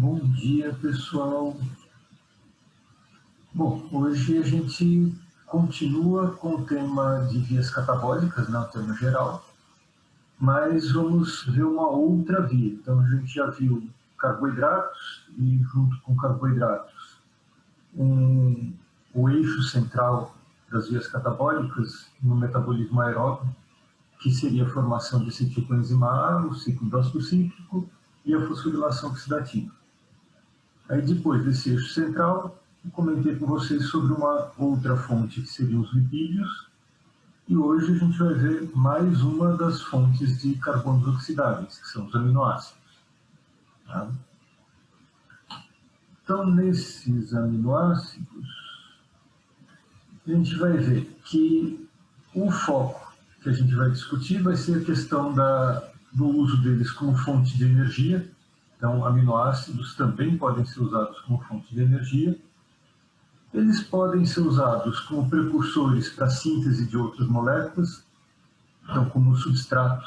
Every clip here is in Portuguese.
Bom dia, pessoal. Bom, hoje a gente continua com o tema de vias catabólicas, né, o tema geral, mas vamos ver uma outra via. Então, a gente já viu carboidratos e, junto com carboidratos, o eixo central das vias catabólicas no metabolismo aeróbio, que seria a formação desse tipo enzimar, o ciclo dócico cíclico e a fosforilação oxidativa. Aí, depois desse eixo central, eu comentei com vocês sobre uma outra fonte, que seriam os lipídios, e hoje a gente vai ver mais uma das fontes de carbonos oxidáveis, que são os aminoácidos. Tá? Então, nesses aminoácidos, a gente vai ver que o foco que a gente vai discutir vai ser a questão do uso deles como fonte de energia. Então, aminoácidos também podem ser usados como fonte de energia. Eles podem ser usados como precursores para a síntese de outras moléculas, então como substrato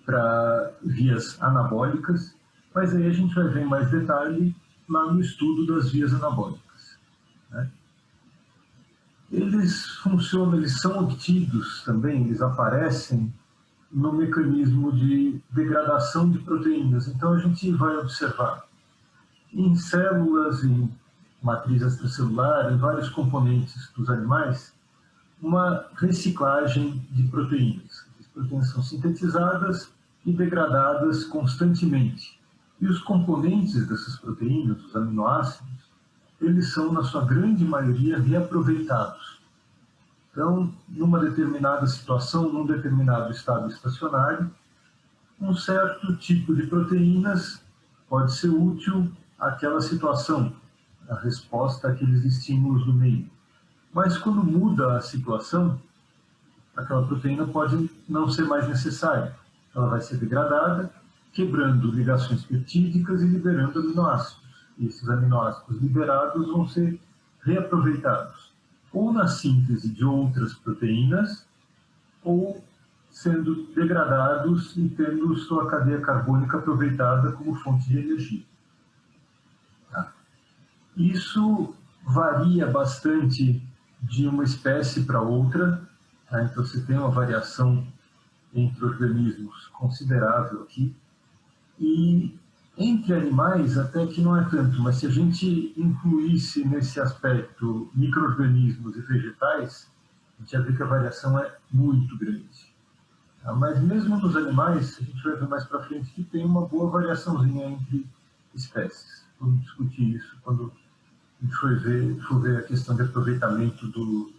para vias anabólicas, mas aí a gente vai ver em mais detalhe lá no estudo das vias anabólicas. Né? Eles funcionam, eles são obtidos também, eles aparecem no mecanismo de degradação de proteínas. Então a gente vai observar em células, em matriz extracelular, em vários componentes dos animais, uma reciclagem de proteínas. As proteínas são sintetizadas e degradadas constantemente. E os componentes dessas proteínas, os aminoácidos, eles são, na sua grande maioria, reaproveitados. Então, numa determinada situação, num determinado estado estacionário, um certo tipo de proteínas pode ser útil àquela situação, a resposta àqueles estímulos do meio. Mas quando muda a situação, aquela proteína pode não ser mais necessária. Ela vai ser degradada, quebrando ligações peptídicas e liberando aminoácidos. E esses aminoácidos liberados vão ser reaproveitados, ou na síntese de outras proteínas, ou sendo degradados e tendo sua cadeia carbônica aproveitada como fonte de energia. Tá? Isso varia bastante de uma espécie para outra, tá? Então você tem uma variação entre organismos considerável aqui, e entre animais até que não é tanto, mas se a gente incluísse nesse aspecto micro-organismos e vegetais, a gente ia ver que a variação é muito grande. Tá? Mas mesmo nos animais, a gente vai ver mais para frente que tem uma boa variaçãozinha entre espécies. Vamos discutir isso quando a gente for ver a questão de aproveitamento do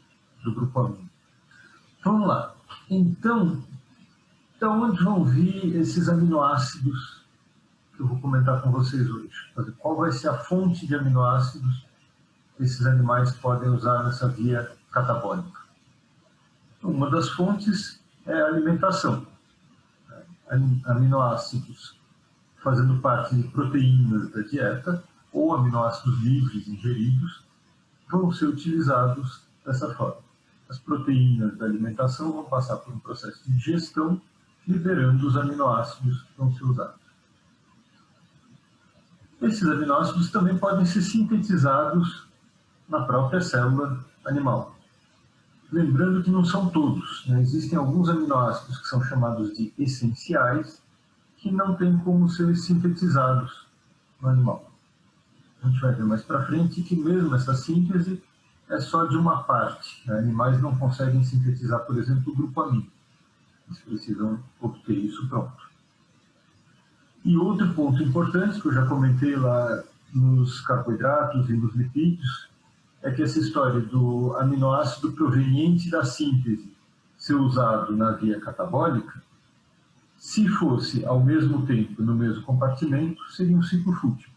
grupo amino. Vamos lá. Então, de onde vão vir esses aminoácidos que eu vou comentar com vocês hoje? Qual vai ser a fonte de aminoácidos que esses animais podem usar nessa via catabólica? Uma das fontes é a alimentação. Aminoácidos fazendo parte de proteínas da dieta, ou aminoácidos livres ingeridos, vão ser utilizados dessa forma. As proteínas da alimentação vão passar por um processo de digestão, liberando os aminoácidos que vão ser usados. Esses aminoácidos também podem ser sintetizados na própria célula animal. Lembrando que não são todos, né? Existem alguns aminoácidos que são chamados de essenciais, que não têm como ser sintetizados no animal. A gente vai ver mais para frente que mesmo essa síntese é só de uma parte. Né? Animais não conseguem sintetizar, por exemplo, o grupo amino. Eles precisam obter isso pronto. E outro ponto importante, que eu já comentei lá nos carboidratos e nos lipídios, é que essa história do aminoácido proveniente da síntese ser usado na via catabólica, se fosse ao mesmo tempo no mesmo compartimento, seria um ciclo fútil.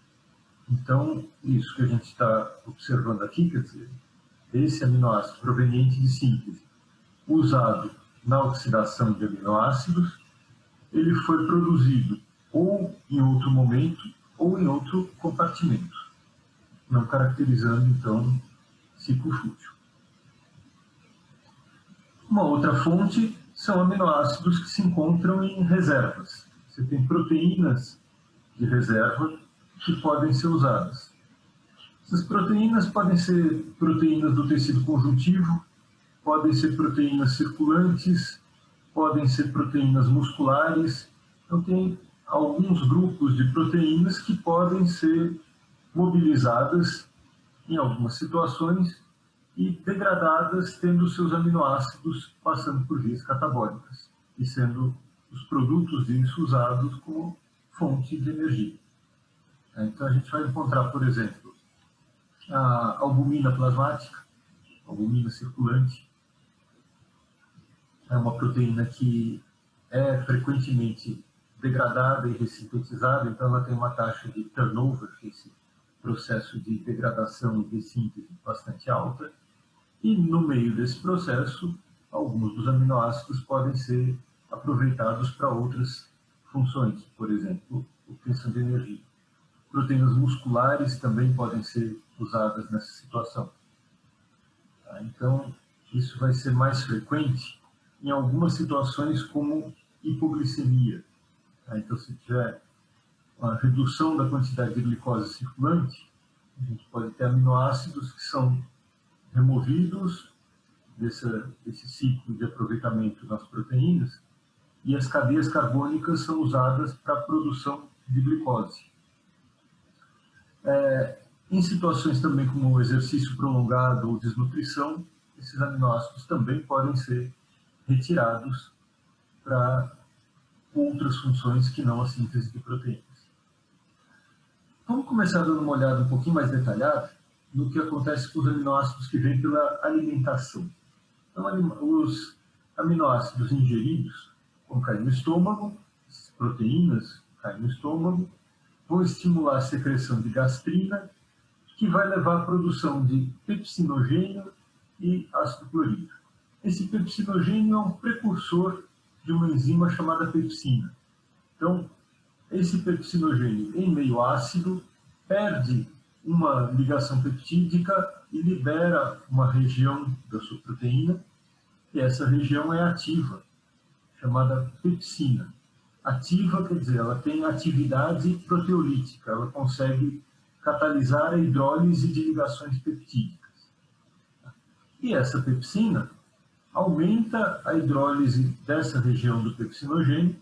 Então, isso que a gente está observando aqui, quer dizer, esse aminoácido proveniente de síntese, usado na oxidação de aminoácidos, ele foi produzido ou em outro momento ou em outro compartimento, não caracterizando, então, ciclo fútil. Uma outra fonte são aminoácidos que se encontram em reservas. Você tem proteínas de reserva, que podem ser usadas. Essas proteínas podem ser proteínas do tecido conjuntivo, podem ser proteínas circulantes, podem ser proteínas musculares. Então, tem alguns grupos de proteínas que podem ser mobilizadas em algumas situações e degradadas, tendo seus aminoácidos passando por vias catabólicas e sendo os produtos disso usados como fonte de energia. Então, a gente vai encontrar, por exemplo, a albumina plasmática, albumina circulante. É uma proteína que é frequentemente degradada e ressintetizada, então ela tem uma taxa de turnover, esse processo de degradação e de síntese bastante alta. E no meio desse processo, alguns dos aminoácidos podem ser aproveitados para outras funções, por exemplo, obtenção de energia. Proteínas musculares também podem ser usadas nessa situação. Então, isso vai ser mais frequente em algumas situações como hipoglicemia. Então, se tiver uma redução da quantidade de glicose circulante, a gente pode ter aminoácidos que são removidos desse ciclo de aproveitamento das proteínas e as cadeias carbônicas são usadas para a produção de glicose. Em situações também como exercício prolongado ou desnutrição, esses aminoácidos também podem ser retirados para outras funções que não a síntese de proteínas. Vamos começar dando uma olhada um pouquinho mais detalhada no que acontece com os aminoácidos que vêm pela alimentação. Então, os aminoácidos ingeridos vão cair no estômago, as proteínas caem no estômago, vão estimular a secreção de gastrina, que vai levar à produção de pepsinogênio e ácido clorídrico. Esse pepsinogênio é um precursor de uma enzima chamada pepsina. Então, esse pepsinogênio em meio ácido perde uma ligação peptídica e libera uma região da sua proteína, e essa região é ativa, chamada pepsina. Ativa quer dizer, ela tem atividade proteolítica, ela consegue catalisar a hidrólise de ligações peptídicas. E essa pepsina aumenta a hidrólise dessa região do pepsinogênio,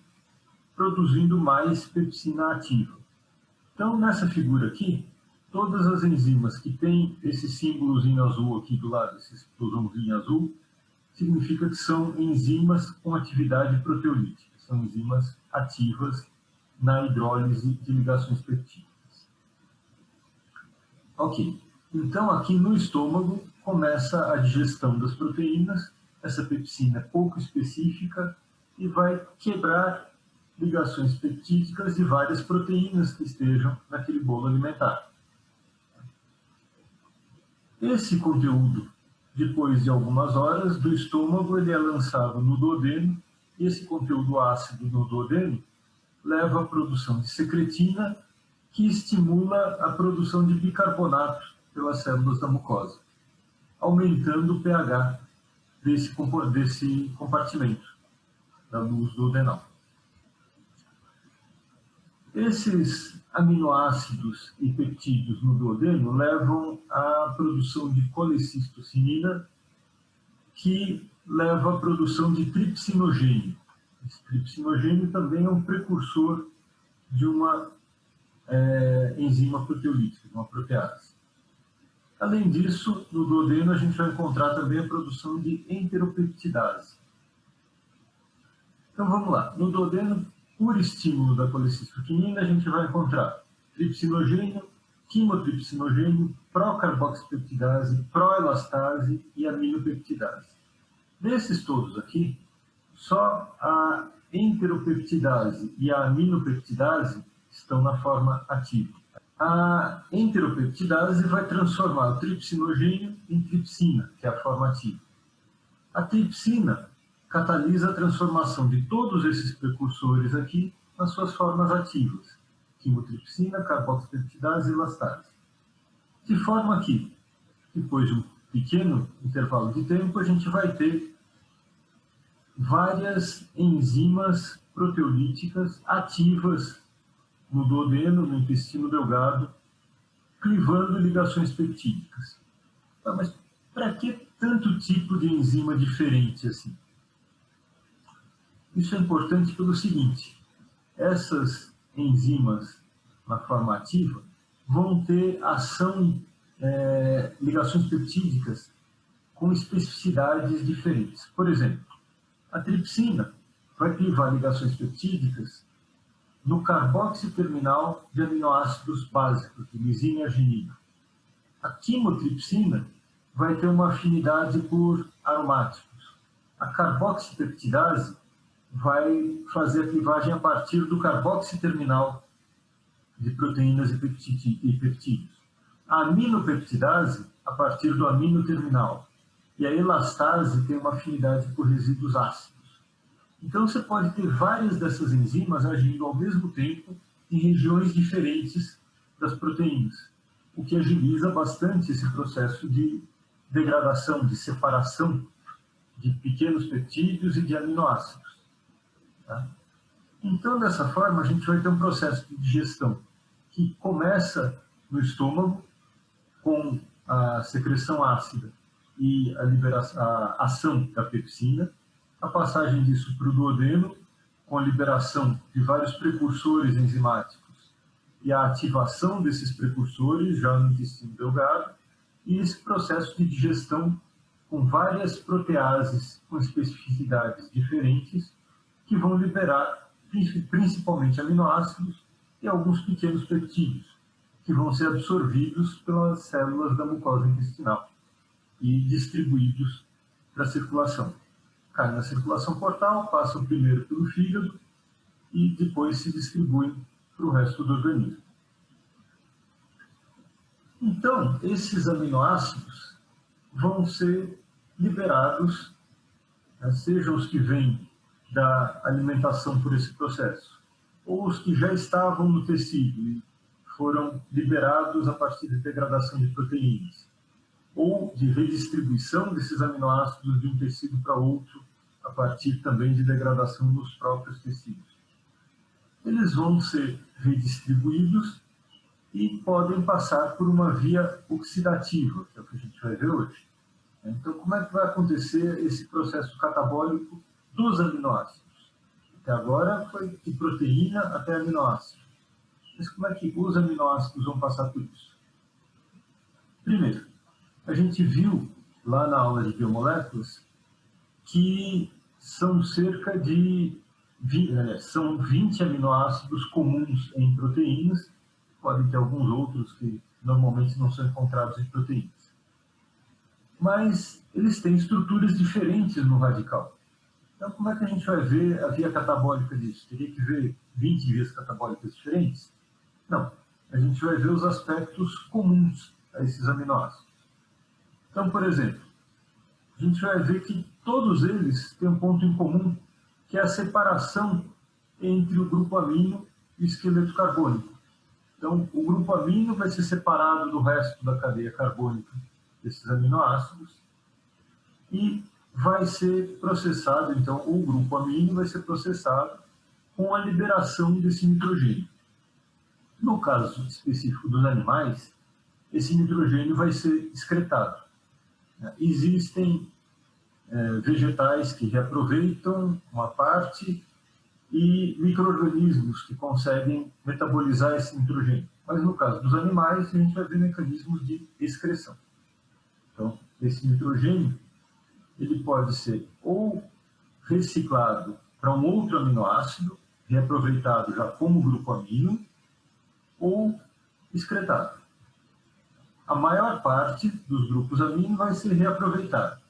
produzindo mais pepsina ativa. Então, nessa figura aqui, todas as enzimas que têm esse símbolozinho azul aqui do lado, esse explosãozinho azul, significa que são enzimas com atividade proteolítica, são enzimas ativas na hidrólise de ligações peptídicas. Ok, então aqui no estômago começa a digestão das proteínas, essa pepsina é pouco específica e vai quebrar ligações peptídicas de várias proteínas que estejam naquele bolo alimentar. Esse conteúdo, depois de algumas horas, do estômago, ele é lançado no duodeno, e esse conteúdo ácido no duodeno leva à produção de secretina, que estimula a produção de bicarbonato pelas células da mucosa, aumentando o pH desse compartimento da luz duodenal. Esses aminoácidos e peptídeos no duodeno levam à produção de colecistocinina, que leva à produção de tripsinogênio. Esse tripsinogênio também é um precursor de uma enzima proteolítica, uma protease. Além disso, no duodeno a gente vai encontrar também a produção de enteropeptidase. Então vamos lá, no duodeno, por estímulo da colecistoquinina, a gente vai encontrar tripsinogênio, quimotripsinogênio, procarboxipeptidase, proelastase e aminopeptidase. Desses todos aqui, só a enteropeptidase e a aminopeptidase estão na forma ativa. A enteropeptidase vai transformar o tripsinogênio em tripsina, que é a forma ativa. A tripsina catalisa a transformação de todos esses precursores aqui nas suas formas ativas, quimotripsina, carboxipeptidase e elastase. De forma que, depois de um pequeno intervalo de tempo, a gente vai ter várias enzimas proteolíticas ativas no duodeno, no intestino delgado, clivando ligações peptídicas. Ah, mas para que tanto tipo de enzima diferente assim? Isso é importante pelo seguinte: essas enzimas na forma ativa vão ter ação, ligações peptídicas com especificidades diferentes. Por exemplo, a tripsina vai clivar ligações peptídicas no carboxy terminal de aminoácidos básicos, de lisina e arginina. A quimotripsina vai ter uma afinidade por aromáticos. A carboxipeptidase vai fazer a clivagem a partir do carboxy terminal de proteínas e peptídeos. A aminopeptidase a partir do amino terminal. E a elastase tem uma afinidade por resíduos ácidos. Então, você pode ter várias dessas enzimas agindo ao mesmo tempo em regiões diferentes das proteínas, o que agiliza bastante esse processo de degradação, de separação de pequenos peptídeos e de aminoácidos. Tá? Então, dessa forma, a gente vai ter um processo de digestão que começa no estômago, com a secreção ácida e a ação da pepsina, a passagem disso para o duodeno, com a liberação de vários precursores enzimáticos e a ativação desses precursores já no intestino delgado, e esse processo de digestão com várias proteases com especificidades diferentes que vão liberar principalmente aminoácidos e alguns pequenos peptídeos que vão ser absorvidos pelas células da mucosa intestinal e distribuídos para a circulação. Cai na circulação portal, passam primeiro pelo fígado e depois se distribuem para o resto do organismo. Então, esses aminoácidos vão ser liberados, sejam os que vêm da alimentação por esse processo, ou os que já estavam no tecido e foram liberados a partir de degradação de proteínas, ou de redistribuição desses aminoácidos de um tecido para outro, a partir também de degradação nos próprios tecidos. Eles vão ser redistribuídos e podem passar por uma via oxidativa, que é o que a gente vai ver hoje. Então, como é que vai acontecer esse processo catabólico dos aminoácidos? Até agora foi de proteína até aminoácido. Mas como é que os aminoácidos vão passar por isso? Primeiro, a gente viu lá na aula de biomoléculas que são cerca de 20 aminoácidos comuns em proteínas, podem ter alguns outros que normalmente não são encontrados em proteínas. Mas eles têm estruturas diferentes no radical. Então, como é que a gente vai ver a via catabólica disso? Teria que ver 20 vias catabólicas diferentes? Não, a gente vai ver os aspectos comuns a esses aminoácidos. Então, por exemplo, a gente vai ver que todos eles têm um ponto em comum, que é a separação entre o grupo amino e o esqueleto carbônico. Então, o grupo amino vai ser separado do resto da cadeia carbônica desses aminoácidos e vai ser processado, então, o grupo amino vai ser processado com a liberação desse nitrogênio. No caso específico dos animais, esse nitrogênio vai ser excretado. Existem vegetais que reaproveitam uma parte e micro-organismos que conseguem metabolizar esse nitrogênio. Mas no caso dos animais, a gente vai ver mecanismos de excreção. Então, esse nitrogênio ele pode ser ou reciclado para um outro aminoácido, reaproveitado já como grupo amino, ou excretado. A maior parte dos grupos amino vai ser reaproveitado,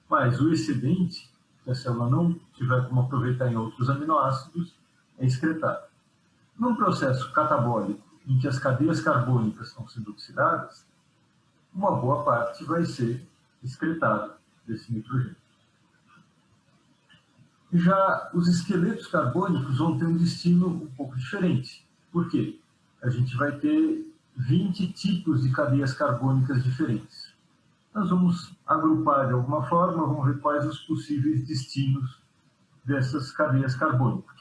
mas o excedente, que a célula não tiver como aproveitar em outros aminoácidos, é excretado. Num processo catabólico, em que as cadeias carbônicas estão sendo oxidadas, uma boa parte vai ser excretada desse nitrogênio. Já os esqueletos carbônicos vão ter um destino um pouco diferente. Por quê? A gente vai ter 20 tipos de cadeias carbônicas diferentes. Nós vamos agrupar de alguma forma, vamos ver quais os possíveis destinos dessas cadeias carbônicas.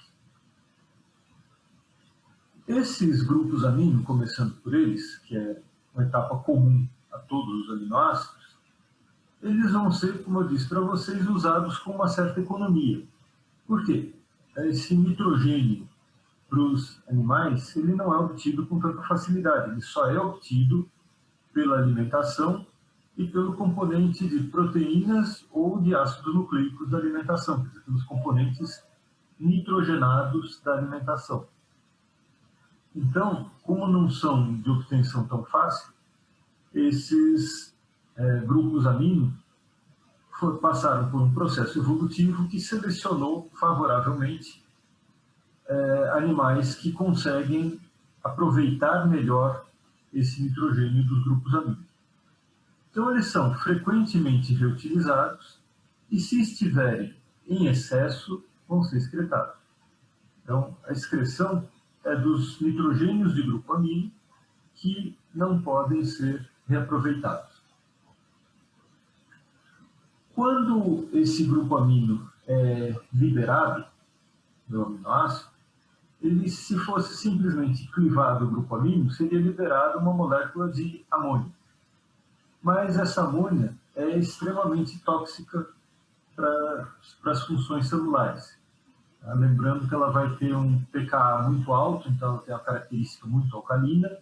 Esses grupos amino, começando por eles, que é uma etapa comum a todos os aminoácidos, eles vão ser, como eu disse para vocês, usados com uma certa economia. Por quê? Esse nitrogênio para os animais, ele não é obtido com tanta facilidade, ele só é obtido pela alimentação e pelo componente de proteínas ou de ácidos nucleicos da alimentação, quer dizer, pelos componentes nitrogenados da alimentação. Então, como não são de obtenção tão fácil, esses grupos amino passaram por um processo evolutivo que selecionou favoravelmente animais que conseguem aproveitar melhor esse nitrogênio dos grupos amino. Então, eles são frequentemente reutilizados e, se estiverem em excesso, vão ser excretados. Então, a excreção é dos nitrogênios de grupo amino que não podem ser reaproveitados. Quando esse grupo amino é liberado do aminoácido, ele, se fosse simplesmente clivado o grupo amino, seria liberada uma molécula de amônia. Mas essa amônia é extremamente tóxica para as funções celulares. Lembrando que ela vai ter um pKa muito alto, então ela tem uma característica muito alcalina,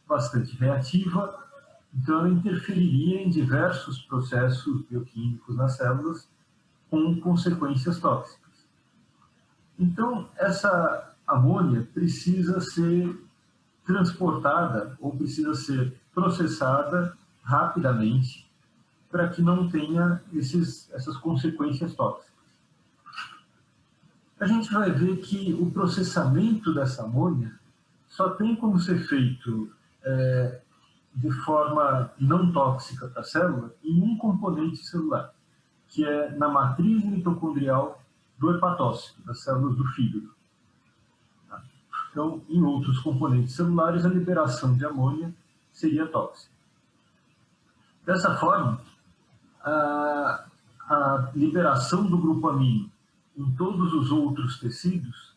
bastante reativa, então ela interferiria em diversos processos bioquímicos nas células com consequências tóxicas. Então, essa amônia precisa ser transportada ou precisa ser processada rapidamente para que não tenha essas consequências tóxicas. A gente vai ver que o processamento dessa amônia só tem como ser feito de forma não tóxica para a célula em um componente celular, que é na matriz mitocondrial do hepatócito, das células do fígado. Então, em outros componentes celulares, a liberação de amônia seria tóxica. Dessa forma, a liberação do grupo amino em todos os outros tecidos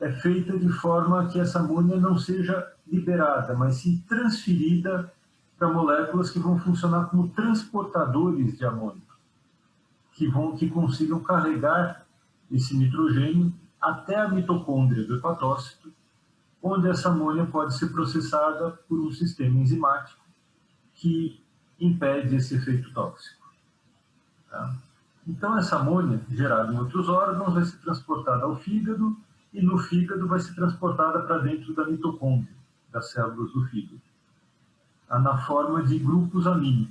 é feita de forma que essa amônia não seja liberada, mas sim transferida para moléculas que vão funcionar como transportadores de amônia, que consigam carregar esse nitrogênio até a mitocôndria do hepatócito, onde essa amônia pode ser processada por um sistema enzimático que impede esse efeito tóxico. Tá? Então, essa amônia, gerada em outros órgãos, vai ser transportada ao fígado e no fígado vai ser transportada para dentro da mitocôndria, das células do fígado, na forma de grupos amino.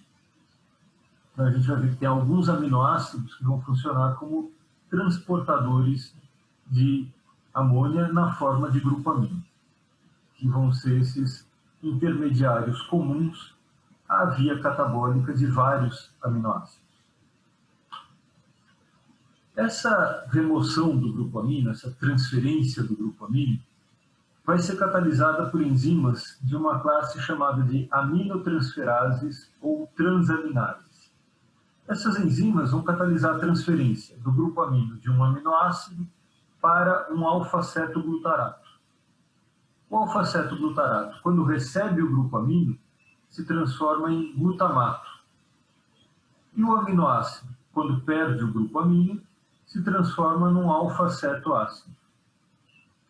Então, a gente vai ver que tem alguns aminoácidos que vão funcionar como transportadores de amônia na forma de grupo amino, que vão ser esses intermediários comuns à via catabólica de vários aminoácidos. Essa remoção do grupo amino, essa transferência do grupo amino, vai ser catalisada por enzimas de uma classe chamada de aminotransferases ou transaminases. Essas enzimas vão catalisar a transferência do grupo amino de um aminoácido para um alfa-cetoglutarato. O alfa-cetoglutarato, quando recebe o grupo amino, se transforma em glutamato. E o aminoácido, quando perde o grupo amino, se transforma num alfa-cetoácido,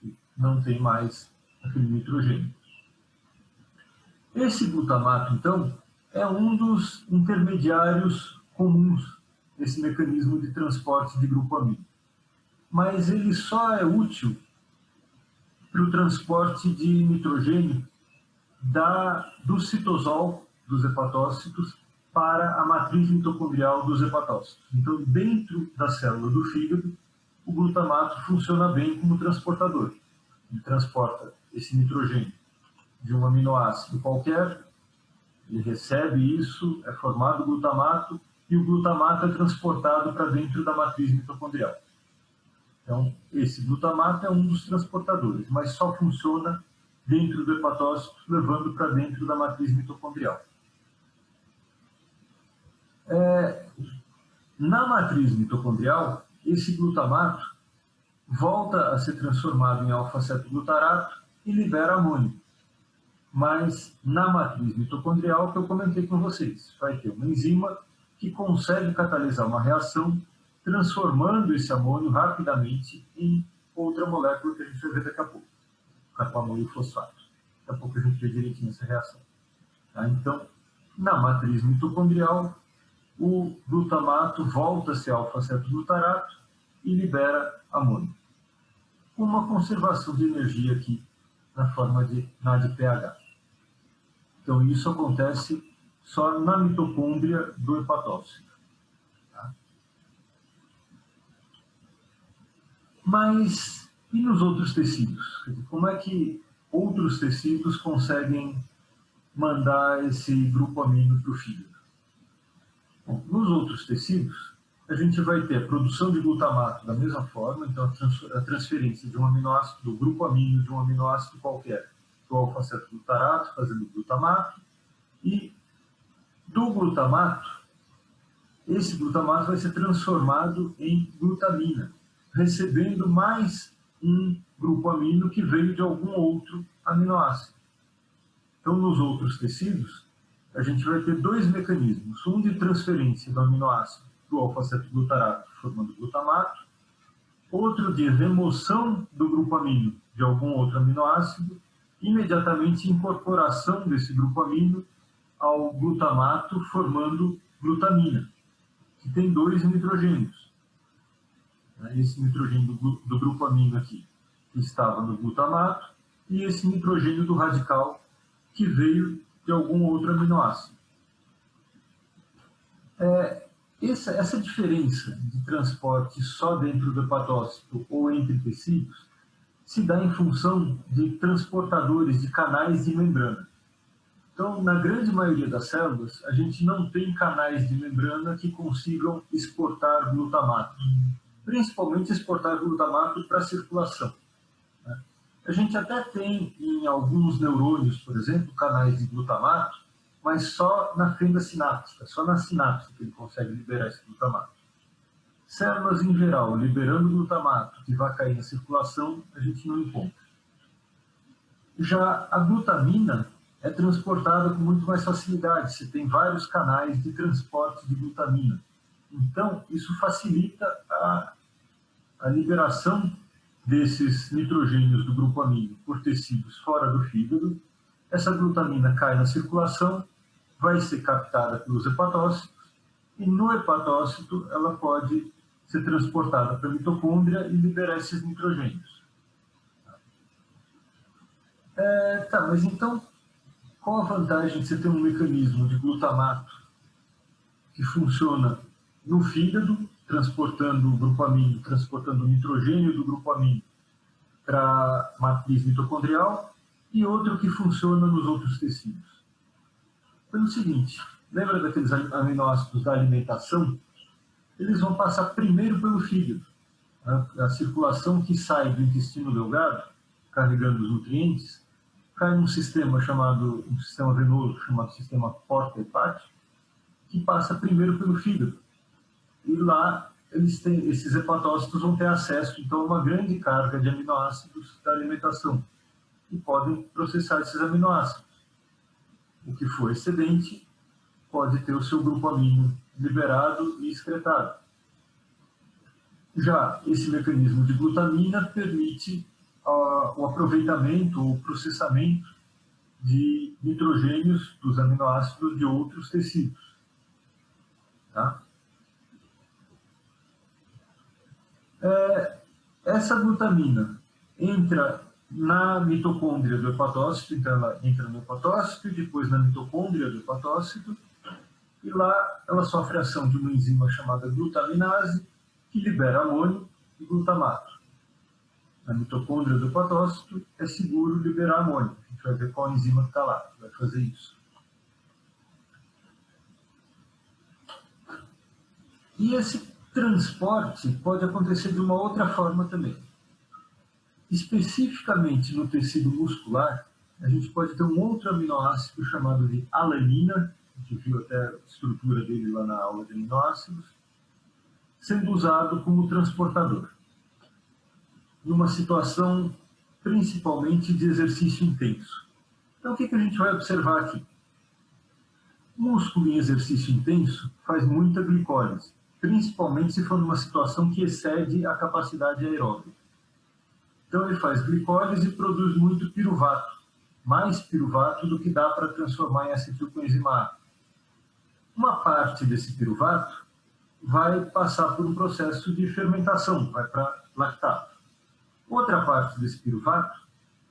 que não tem mais aquele nitrogênio. Esse glutamato, então, é um dos intermediários comuns desse mecanismo de transporte de grupo amino. Mas ele só é útil para o transporte de nitrogênio do citosol dos hepatócitos para a matriz mitocondrial dos hepatócitos. Então, dentro da célula do fígado, o glutamato funciona bem como transportador. Ele transporta esse nitrogênio de um aminoácido qualquer, ele recebe isso, é formado glutamato, e o glutamato é transportado para dentro da matriz mitocondrial. Então, esse glutamato é um dos transportadores, mas só funciona dentro do hepatócito, levando para dentro da matriz mitocondrial. Na matriz mitocondrial, esse glutamato volta a ser transformado em alfa-cetoglutarato e libera amônio. Mas na matriz mitocondrial que eu comentei com vocês, vai ter uma enzima que consegue catalisar uma reação, transformando esse amônio rapidamente em outra molécula que a gente vai ver daqui a pouco, carboamônio e fosfato. Daqui a pouco a gente vê direitinho essa reação. Tá? Então, na matriz mitocondrial, o glutamato volta a ser alfa-cetoglutarato e libera amônio. Uma conservação de energia aqui na forma de NADPH. Então, isso acontece só na mitocôndria do hepatócito. Tá? Mas, e nos outros tecidos? Como é que outros tecidos conseguem mandar esse grupo amino para o fígado? Bom, nos outros tecidos, a gente vai ter a produção de glutamato da mesma forma, então a transferência de um aminoácido, do grupo amino de um aminoácido qualquer, do alfa-cetoglutarato, fazendo glutamato, e do glutamato, esse glutamato vai ser transformado em glutamina, recebendo mais um grupo amino que veio de algum outro aminoácido. Então, nos outros tecidos, a gente vai ter dois mecanismos, um de transferência do aminoácido do alfa-cetoglutarato, formando glutamato, outro de remoção do grupo amino de algum outro aminoácido, imediatamente incorporação desse grupo amino ao glutamato, formando glutamina, que tem dois nitrogênios. Esse nitrogênio do grupo amino aqui, que estava no glutamato, e esse nitrogênio do radical, que veio de algum outro aminoácido. Essa diferença de transporte só dentro do hepatócito ou entre tecidos se dá em função de transportadores de canais de membrana. Então, na grande maioria das células, a gente não tem canais de membrana que consigam exportar glutamato, principalmente exportar glutamato para a circulação. A gente até tem em alguns neurônios, por exemplo, canais de glutamato, mas só na fenda sináptica, só na sinapse que ele consegue liberar esse glutamato. Células em geral, liberando glutamato que vai cair na circulação, a gente não encontra. Já a glutamina é transportada com muito mais facilidade, você tem vários canais de transporte de glutamina. Então, isso facilita a liberação desses nitrogênios do grupo amino por tecidos fora do fígado. Essa glutamina cai na circulação, vai ser captada pelos hepatócitos, e no hepatócito ela pode ser transportada para a mitocôndria e liberar esses nitrogênios. Mas então, qual a vantagem de você ter um mecanismo de glutamato que funciona no fígado, transportando o grupo amino, transportando o nitrogênio do grupo amino para a matriz mitocondrial, e outro que funciona nos outros tecidos? Pelo seguinte, lembra daqueles aminoácidos da alimentação? Eles vão passar primeiro pelo fígado. A circulação que sai do intestino delgado, carregando os nutrientes, cai num sistema chamado, um sistema venoso, chamado sistema porta-hepático, que passa primeiro pelo fígado. E lá, esses hepatócitos vão ter acesso, então, a uma grande carga de aminoácidos da alimentação, e podem processar esses aminoácidos. O que for excedente pode ter o seu grupo amino liberado e excretado. Já esse mecanismo de glutamina permite o aproveitamento ou processamento de nitrogênios dos aminoácidos de outros tecidos. Tá? Essa glutamina entra na mitocôndria do hepatócito, então ela entra no hepatócito e depois na mitocôndria do hepatócito, e lá ela sofre a ação de uma enzima chamada glutaminase, que libera amônio e glutamato. Na mitocôndria do hepatócito é seguro liberar amônio. A gente vai ver qual enzima que está lá, que vai fazer isso. E esse transporte pode acontecer de uma outra forma também. Especificamente no tecido muscular, a gente pode ter um outro aminoácido chamado de alanina, a gente viu até a estrutura dele lá na aula de aminoácidos, sendo usado como transportador. Numa situação principalmente de exercício intenso. Então, o que a gente vai observar aqui? Músculo em exercício intenso faz muita glicólise, principalmente se for numa situação que excede a capacidade aeróbica. Então, ele faz glicólise e produz muito piruvato, mais piruvato do que dá para transformar em acetilcoenzima A. Uma parte desse piruvato vai passar por um processo de fermentação, vai para lactato. Outra parte desse piruvato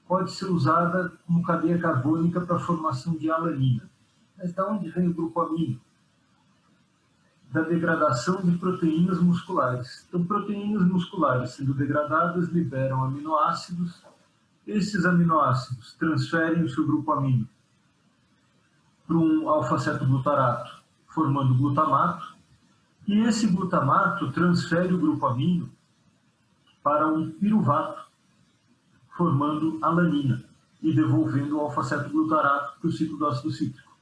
pode ser usada como cadeia carbônica para a formação de alanina. Mas de onde vem o grupo amino? Da degradação de proteínas musculares. Então, proteínas musculares sendo degradadas liberam aminoácidos. Esses aminoácidos transferem o seu grupo amino para um alfa-cetoglutarato, formando glutamato. E esse glutamato transfere o grupo amino para um piruvato, formando alanina e devolvendo o alfa-cetoglutarato para o ciclo do ácido cítrico.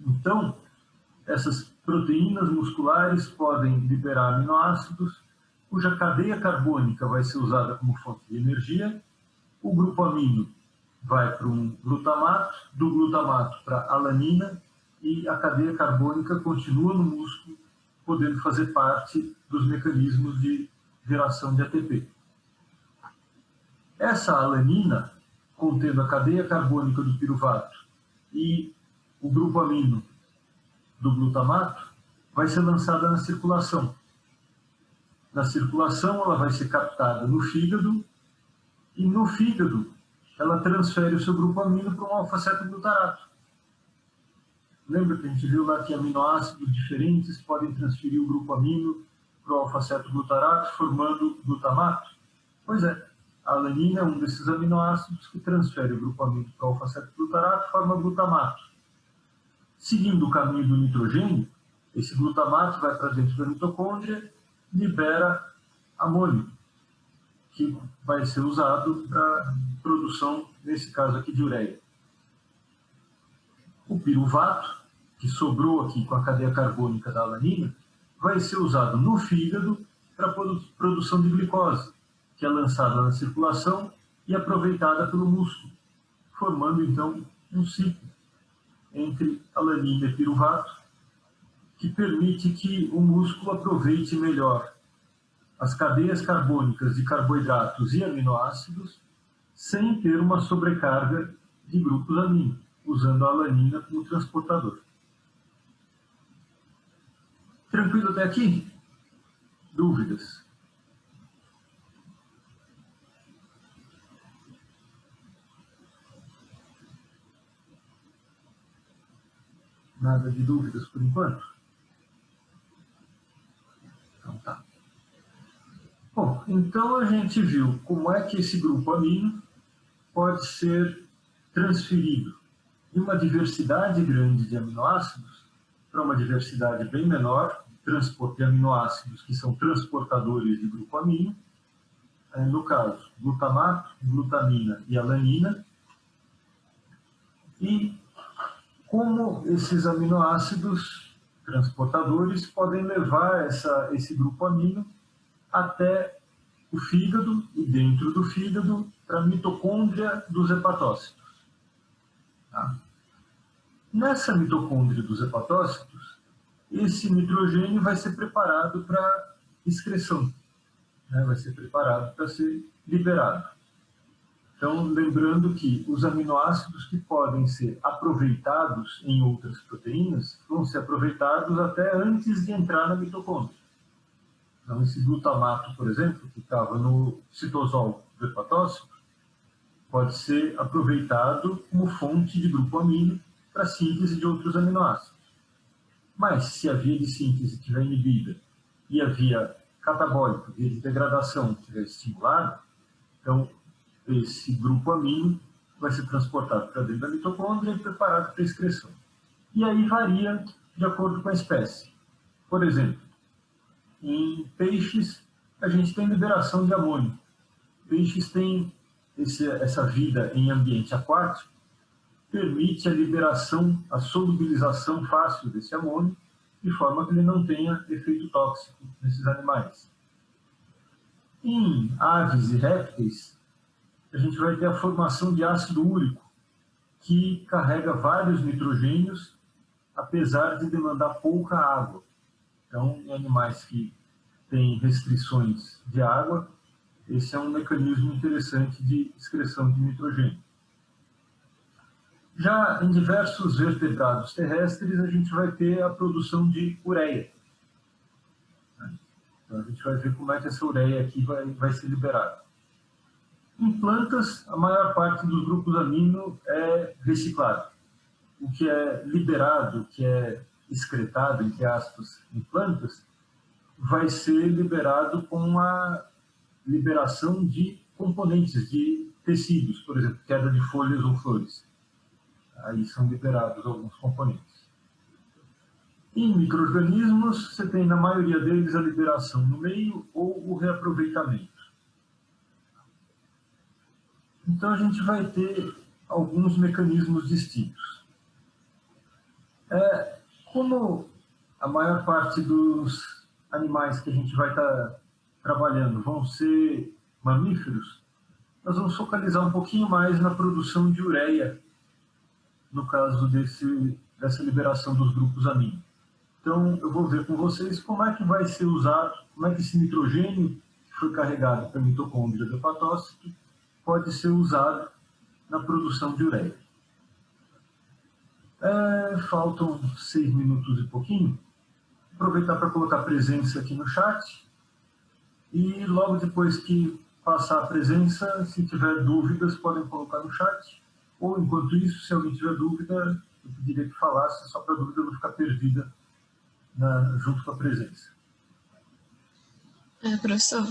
Então, essas proteínas musculares podem liberar aminoácidos, cuja cadeia carbônica vai ser usada como fonte de energia. O grupo amino vai para um glutamato, do glutamato para alanina, e a cadeia carbônica continua no músculo, podendo fazer parte dos mecanismos de geração de ATP. Essa alanina, contendo a cadeia carbônica do piruvato e o grupo amino do glutamato, vai ser lançada na circulação. Na circulação, ela vai ser captada no fígado, e no fígado, ela transfere o seu grupo amino para um alfa-cetoglutarato. Lembra que a gente viu lá que aminoácidos diferentes podem transferir o grupo amino para o alfa-cetoglutarato, formando glutamato? Pois é, a alanina é um desses aminoácidos que transfere o grupo amino para o alfa-cetoglutarato e forma glutamato. Seguindo o caminho do nitrogênio, esse glutamato vai para dentro da mitocôndria, libera amônio, que vai ser usado para produção, nesse caso aqui, de ureia. O piruvato, que sobrou aqui com a cadeia carbônica da alanina, vai ser usado no fígado para a produção de glicose, que é lançada na circulação e aproveitada pelo músculo, formando, então, um ciclo entre alanina e piruvato, que permite que o músculo aproveite melhor as cadeias carbônicas de carboidratos e aminoácidos, sem ter uma sobrecarga de grupos amino, usando a alanina como transportador. Tranquilo até aqui? Dúvidas? Nada de dúvidas por enquanto? Então tá. Bom, então a gente viu como é que esse grupo amino pode ser transferido de uma diversidade grande de aminoácidos para uma diversidade bem menor, transporte de aminoácidos que são transportadores de grupo amino, no caso, glutamato, glutamina e alanina, e como esses aminoácidos transportadores podem levar esse grupo amino até o fígado e dentro do fígado para a mitocôndria dos hepatócitos. Tá? Nessa mitocôndria dos hepatócitos, esse nitrogênio vai ser preparado para excreção, né? Vai ser preparado para ser liberado. Então, lembrando que os aminoácidos que podem ser aproveitados em outras proteínas vão ser aproveitados até antes de entrar na mitocôndria. Então, esse glutamato, por exemplo, que estava no citosol do hepatócito, pode ser aproveitado como fonte de grupo amino para a síntese de outros aminoácidos. Mas, se a via de síntese estiver inibida e a via catabólica, via de degradação, estiver estimulada, então esse grupo amino vai ser transportado para dentro da mitocôndria e preparado para excreção. E aí varia de acordo com a espécie. Por exemplo, em peixes, a gente tem liberação de amônio. Peixes têm essa vida em ambiente aquático, permite a liberação, a solubilização fácil desse amônio, de forma que ele não tenha efeito tóxico nesses animais. Em aves e répteis, a gente vai ter a formação de ácido úrico, que carrega vários nitrogênios, apesar de demandar pouca água. Então, em animais que têm restrições de água, esse é um mecanismo interessante de excreção de nitrogênio. Já em diversos vertebrados terrestres, a gente vai ter a produção de ureia. Então, a gente vai ver como é que essa ureia aqui vai ser liberada. Em plantas, a maior parte dos grupos amino é reciclado. O que é liberado, o que é excretado, entre aspas, em plantas, vai ser liberado com a liberação de componentes, de tecidos, por exemplo, queda de folhas ou flores. Aí são liberados alguns componentes. Em micro-organismos, você tem, na maioria deles, a liberação no meio ou o reaproveitamento. Então, a gente vai ter alguns mecanismos distintos. Como a maior parte dos animais que a gente vai estar trabalhando vão ser mamíferos, nós vamos focalizar um pouquinho mais na produção de ureia, no caso dessa liberação dos grupos amino. Então, eu vou ver com vocês como é que vai ser usado, como é que esse nitrogênio que foi carregado pela mitocôndria do hepatócito pode ser usado na produção de ureia. Faltam 6 minutos e pouquinho. Aproveitar para colocar presença aqui no chat. E logo depois que passar a presença, se tiver dúvidas, podem colocar no chat. Ou, enquanto isso, se alguém tiver dúvida, eu pediria que falasse, só para a dúvida não ficar perdida junto com a presença. Professor?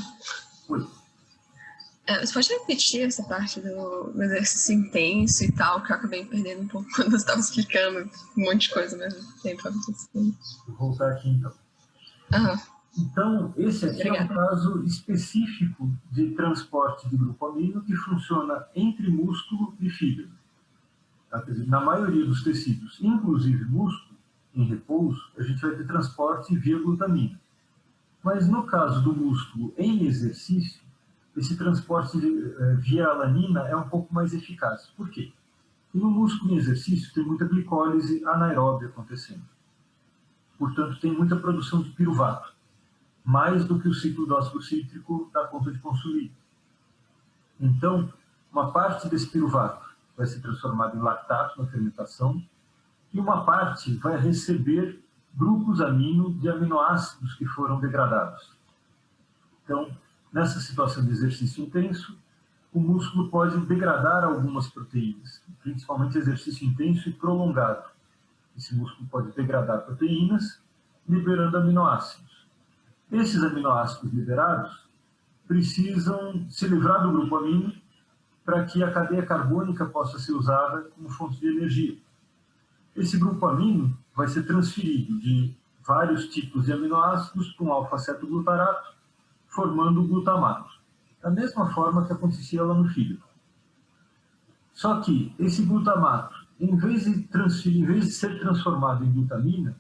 Oi. Você pode repetir essa parte do exercício intenso e tal, que eu acabei perdendo um pouco quando você estava explicando um monte de coisa ao mesmo tempo. Vou voltar aqui, então. Então, esse aqui é um caso específico de transporte de grupo amino que funciona entre músculo e fígado. Tá? Quer dizer, na maioria dos tecidos, inclusive músculo, em repouso, a gente vai ter transporte via glutamina. Mas no caso do músculo em exercício, esse transporte via alanina é um pouco mais eficaz. Por quê? Porque no músculo em exercício tem muita glicólise anaeróbia acontecendo. Portanto, tem muita produção de piruvato, mais do que o ciclo dócico cítrico dá conta de consumir. Então, uma parte desse piruvato vai ser transformada em lactato na fermentação e uma parte vai receber grupos amino de aminoácidos que foram degradados. Então, nessa situação de exercício intenso, o músculo pode degradar algumas proteínas, principalmente exercício intenso e prolongado. Esse músculo pode degradar proteínas, liberando aminoácidos. Esses aminoácidos liberados precisam se livrar do grupo amino para que a cadeia carbônica possa ser usada como fonte de energia. Esse grupo amino vai ser transferido de vários tipos de aminoácidos para um alfa-cetoglutarato, formando o glutamato, da mesma forma que acontecia lá no fígado. Só que esse glutamato, em vez de ser transformado em glutamina,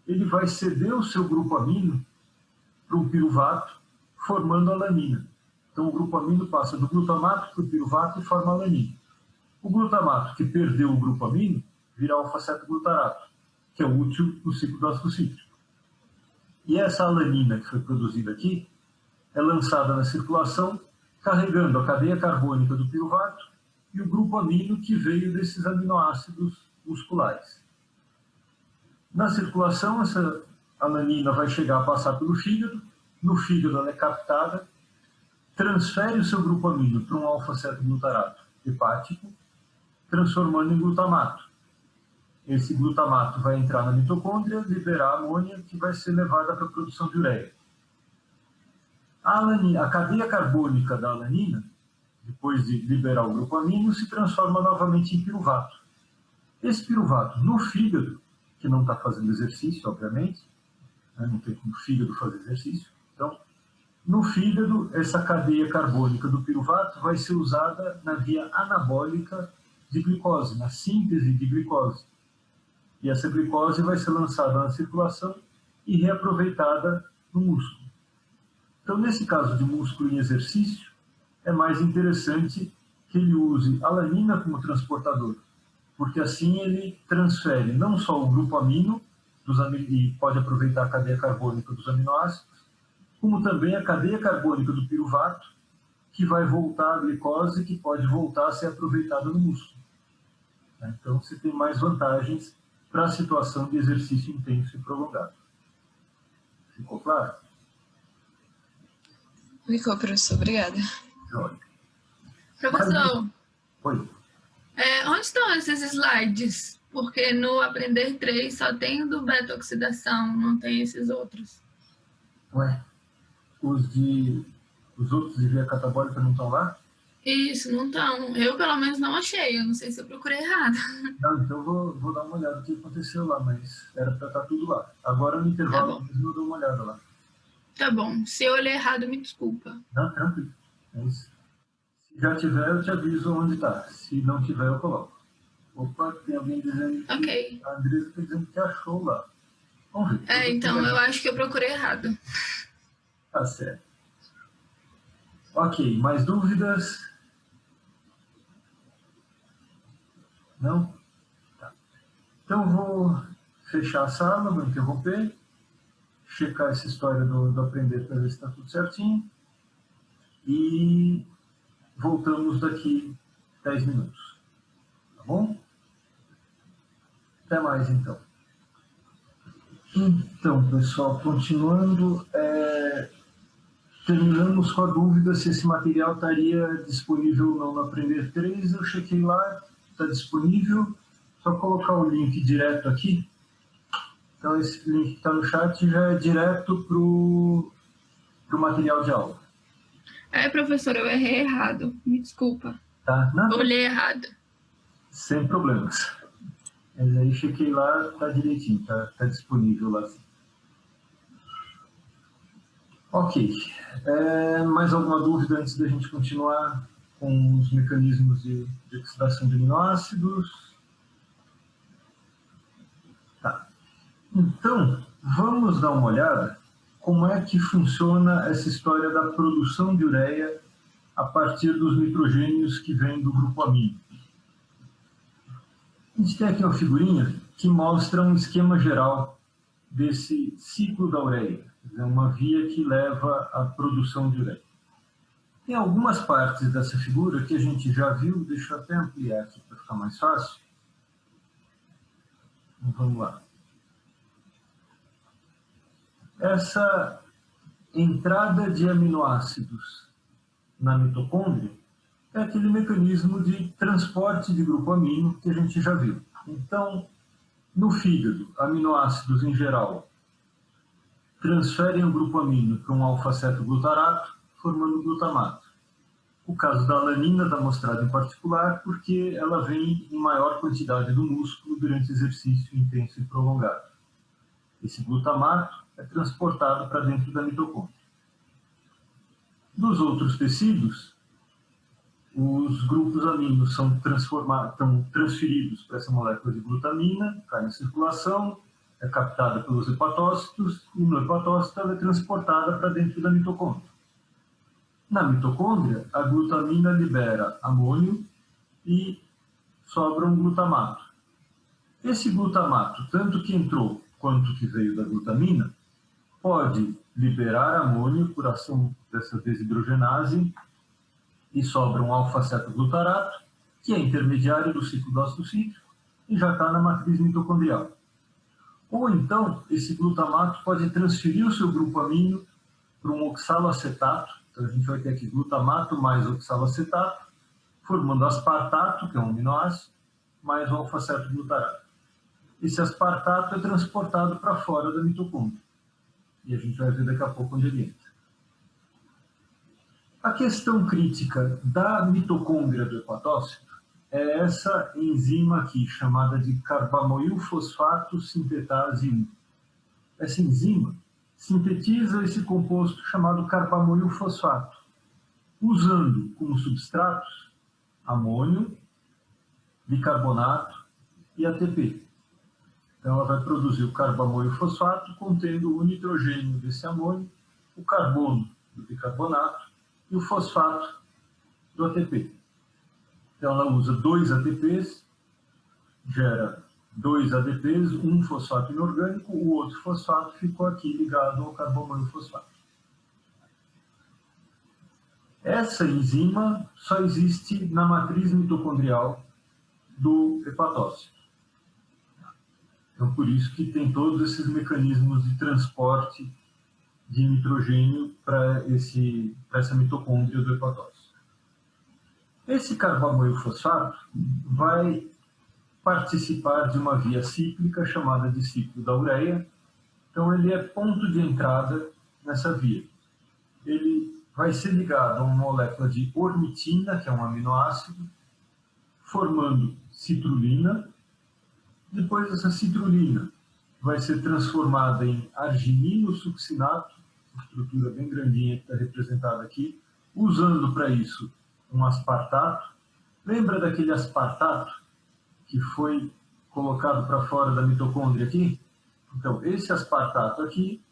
ele vai ceder o seu grupo amino para um piruvato, formando alanina. Então, o grupo amino passa do glutamato para o piruvato e forma alanina. O glutamato, que perdeu o grupo amino, vira alfa-cetoglutarato, que é útil no ciclo dócico cítrico. E essa alanina que foi produzida aqui é lançada na circulação, carregando a cadeia carbônica do piruvato e o grupo amino que veio desses aminoácidos musculares. Na circulação, essa alanina vai chegar a passar pelo fígado, no fígado ela é captada, transfere o seu grupo amino para um alfa-cetoglutarato hepático, transformando em glutamato. Esse glutamato vai entrar na mitocôndria, liberar amônia, que vai ser levada para a produção de ureia. A cadeia carbônica da alanina, depois de liberar o grupo amino, se transforma novamente em piruvato. Esse piruvato, no fígado, que não está fazendo exercício, obviamente, né, não tem como o fígado fazer exercício, então, no fígado, essa cadeia carbônica do piruvato vai ser usada na via anabólica de glicose, na síntese de glicose. E essa glicose vai ser lançada na circulação e reaproveitada no músculo. Então, nesse caso de músculo em exercício, é mais interessante que ele use alanina como transportador, porque assim ele transfere não só o grupo amino e pode aproveitar a cadeia carbônica dos aminoácidos, como também a cadeia carbônica do piruvato, que vai voltar à glicose, que pode voltar a ser aproveitada no músculo. Então, você tem mais vantagens para a situação de exercício intenso e prolongado. Ficou claro? Ficou, professor. Obrigada. Jóia. Professor, Oi. Onde estão esses slides? Porque no Aprender 3 só tem o do beta-oxidação, não tem esses outros. Ué, os outros de via catabólica não estão lá? Isso, não estão. Eu, pelo menos, não achei. Eu não sei se eu procurei errado. Não, então eu vou dar uma olhada no que aconteceu lá, mas era para estar tudo lá. Agora, no intervalo mesmo, eu dou uma olhada lá. Tá bom. Se eu olhei errado, me desculpa. Não, tranquilo. É isso. Se já tiver, eu te aviso onde está. Se não tiver, eu coloco. Opa, tem alguém dizendo que... Ok. A Andresa está dizendo que achou lá. Vamos ver. Então, eu acho que eu procurei errado. Tá certo. Ok, mais dúvidas? Não? Tá. Então, vou fechar a sala, vou interromper, checar essa história do aprender para ver se está tudo certinho e voltamos daqui 10 minutos. Tá bom? Até mais, então. Então, pessoal, continuando, terminamos com a dúvida se esse material estaria disponível ou não no Aprender 3. Eu chequei lá, está disponível. Só colocar o link direto aqui. Então, esse link que está no chat já é direto para o material de aula. Professor, eu errei errado. Me desculpa. Tá? Nada. Olhei errado. Sem problemas. Mas aí chequei lá, está direitinho, está disponível lá. Ok. Mais alguma dúvida antes da gente continuar com os mecanismos de oxidação de aminoácidos? Tá. Então, vamos dar uma olhada como é que funciona essa história da produção de ureia a partir dos nitrogênios que vêm do grupo amino. A gente tem aqui uma figurinha que mostra um esquema geral desse ciclo da ureia, uma via que leva à produção de ureia. Tem algumas partes dessa figura que a gente já viu, deixa eu até ampliar aqui para ficar mais fácil. Então, vamos lá. Essa entrada de aminoácidos na mitocôndria é aquele mecanismo de transporte de grupo amino que a gente já viu. Então, no fígado, aminoácidos em geral transferem o grupo amino para um alfa-cetoglutarato, formando glutamato. O caso da alanina está mostrado em particular porque ela vem em maior quantidade do músculo durante exercício intenso e prolongado. Esse glutamato é transportado para dentro da mitocôndria. Dos outros tecidos, os grupos aminos são transferidos para essa molécula de glutamina, cai na circulação, é captada pelos hepatócitos e no hepatócito ela é transportada para dentro da mitocôndria. Na mitocôndria, a glutamina libera amônio e sobra um glutamato. Esse glutamato, tanto que entrou quanto que veio da glutamina, pode liberar amônio por ação dessa desidrogenase e sobra um alfa-cetoglutarato, que é intermediário do ciclo do ácido cítrico e já está na matriz mitocondrial. Ou então, esse glutamato pode transferir o seu grupo amino para um oxaloacetato. Então, a gente vai ter aqui glutamato mais oxaloacetato, formando aspartato, que é um aminoácido, mais o alfa-cetoglutarato. Esse aspartato é transportado para fora da mitocôndria. E a gente vai ver daqui a pouco onde ele entra. A questão crítica da mitocôndria do hepatócito é essa enzima aqui, chamada de carbamoilfosfato sintetase 1. Essa enzima sintetiza esse composto chamado carbamoilfosfato, usando como substratos amônio, bicarbonato e ATP. Então, ela vai produzir o carbamoilfosfato contendo o nitrogênio desse amônio, o carbono do bicarbonato e o fosfato do ATP. Então, ela usa 2 ATPs, gera 2 ADPs, um fosfato inorgânico, o outro fosfato ficou aqui ligado ao carbomoil fosfato. Essa enzima só existe na matriz mitocondrial do hepatócito. Então, por isso que tem todos esses mecanismos de transporte de nitrogênio para essa mitocôndria do hepatócito. Esse carbamoil fosfato vai participar de uma via cíclica chamada de ciclo da ureia. Então, ele é ponto de entrada nessa via. Ele vai ser ligado a uma molécula de ornitina, que é um aminoácido, formando citrulina. Depois, essa citrulina vai ser transformada em arginino succinato, uma estrutura bem grandinha que está representada aqui, usando para isso um aspartato. Lembra daquele aspartato que foi colocado para fora da mitocôndria aqui? Então, esse aspartato aqui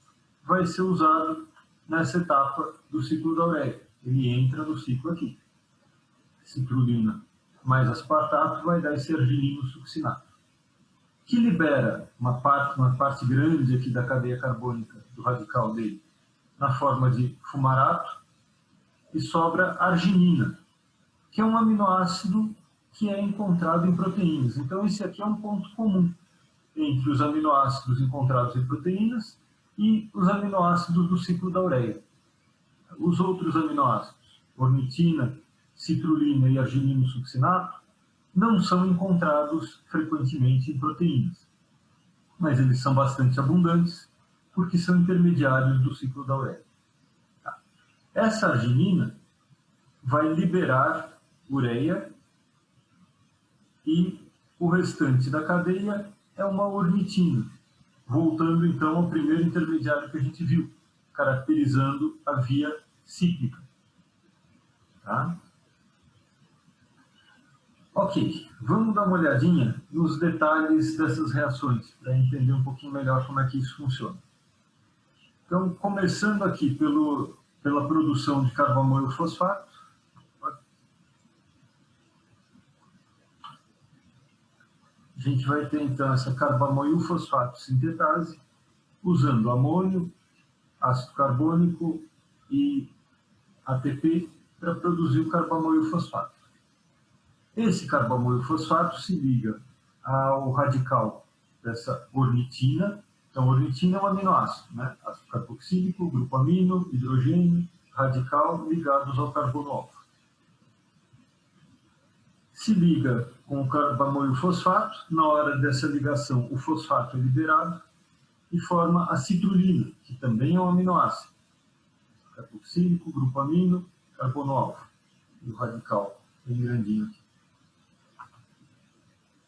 vai ser usado nessa etapa do ciclo da ureia. Ele entra no ciclo aqui. Citrulina mais aspartato vai dar esse arginino succinato, que libera uma parte grande aqui da cadeia carbônica do radical dele na forma de fumarato, e sobra arginina, que é um aminoácido que é encontrado em proteínas. Então, esse aqui é um ponto comum entre os aminoácidos encontrados em proteínas e os aminoácidos do ciclo da ureia. Os outros aminoácidos, ornitina, citrulina e arginino succinato, não são encontrados frequentemente em proteínas, mas eles são bastante abundantes porque são intermediários do ciclo da ureia. Essa arginina vai liberar ureia e o restante da cadeia é uma ornitina, voltando então ao primeiro intermediário que a gente viu, caracterizando a via cíclica. Tá? Ok, vamos dar uma olhadinha nos detalhes dessas reações, para entender um pouquinho melhor como é que isso funciona. Então, começando aqui pela produção de carbamoil fosfato, a gente vai ter então essa carbamoil fosfato sintetase, usando amônio, ácido carbônico e ATP para produzir o carbamoil fosfato. Esse carbamoil fosfato se liga ao radical dessa ornitina. Então, ornitina é um aminoácido, né? Ácido carboxílico, grupo amino, hidrogênio, radical ligados ao carbono alfa. Se liga com o carbamoil fosfato, na hora dessa ligação o fosfato é liberado e forma a citrulina, que também é um aminoácido. Carboxílico, grupo amino, carbono alfa. E o radical bem grandinho aqui.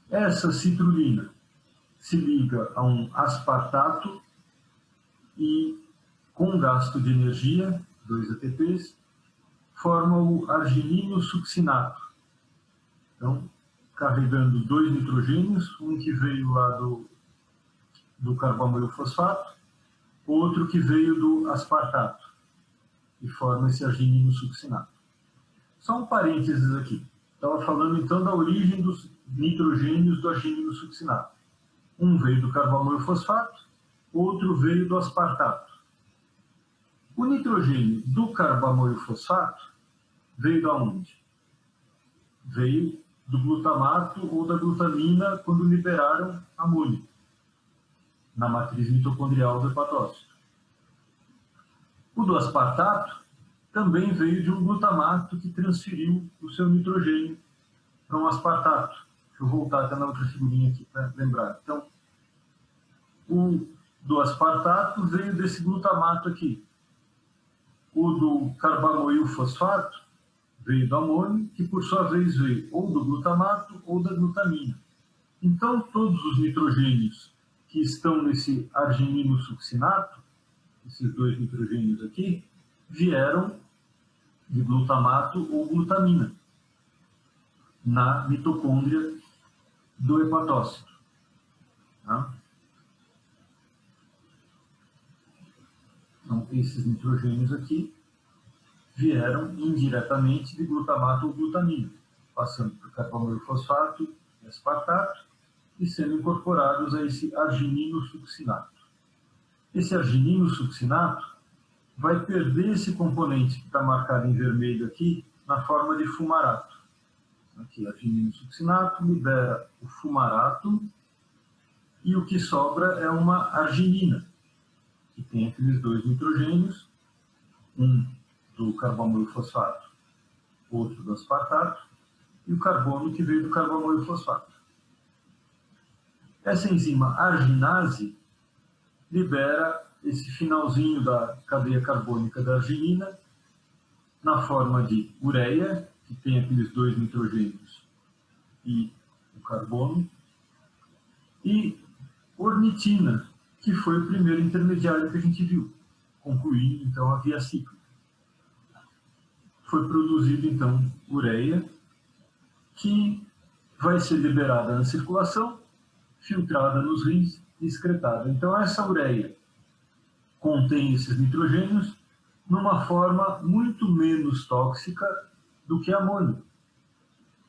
Essa citrulina se liga a um aspartato e, com gasto de energia, 2 ATPs, forma o arginino succinato. Então, carregando 2 nitrogênios, um que veio lá do carbamoil fosfato, outro que veio do aspartato, e forma esse arginino succinato. Só um parênteses aqui. Estava falando então da origem dos nitrogênios do arginino succinato. Um veio do carbamoil fosfato, outro veio do aspartato. O nitrogênio do carbamoil fosfato veio de onde? Veio do glutamato ou da glutamina quando liberaram amônio na matriz mitocondrial do hepatócito. O do aspartato também veio de um glutamato que transferiu o seu nitrogênio para um aspartato. Deixa eu voltar até na outra figurinha aqui para lembrar. Então, o do aspartato veio desse glutamato aqui. O do carbamoil fosfato veio do amônio, que por sua vez veio ou do glutamato ou da glutamina. Então, todos os nitrogênios que estão nesse arginino succinato, esses 2 nitrogênios aqui, vieram de glutamato ou glutamina na mitocôndria do hepatócito. Tá? Então, esses nitrogênios aqui vieram indiretamente de glutamato ou glutamina. passando por carbono fosfato e aspartato, e sendo incorporados a esse arginino succinato. Esse arginino succinato vai perder esse componente que está marcado em vermelho aqui, na forma de fumarato. Aqui, arginino succinato libera o fumarato, e o que sobra é uma arginina, que tem aqueles dois nitrogênios, um do carbono fosfato, outro do aspartato, e o carbono que veio do carbono fosfato. Essa enzima arginase libera esse finalzinho da cadeia carbônica da arginina na forma de ureia, que tem aqueles dois nitrogênios e o carbono, e ornitina, que foi o primeiro intermediário que a gente viu, concluindo então a via cíclica. Foi produzido então ureia, que vai ser liberada na circulação, filtrada nos rins e excretada. Então essa ureia contém esses nitrogênios numa forma muito menos tóxica do que a amônia.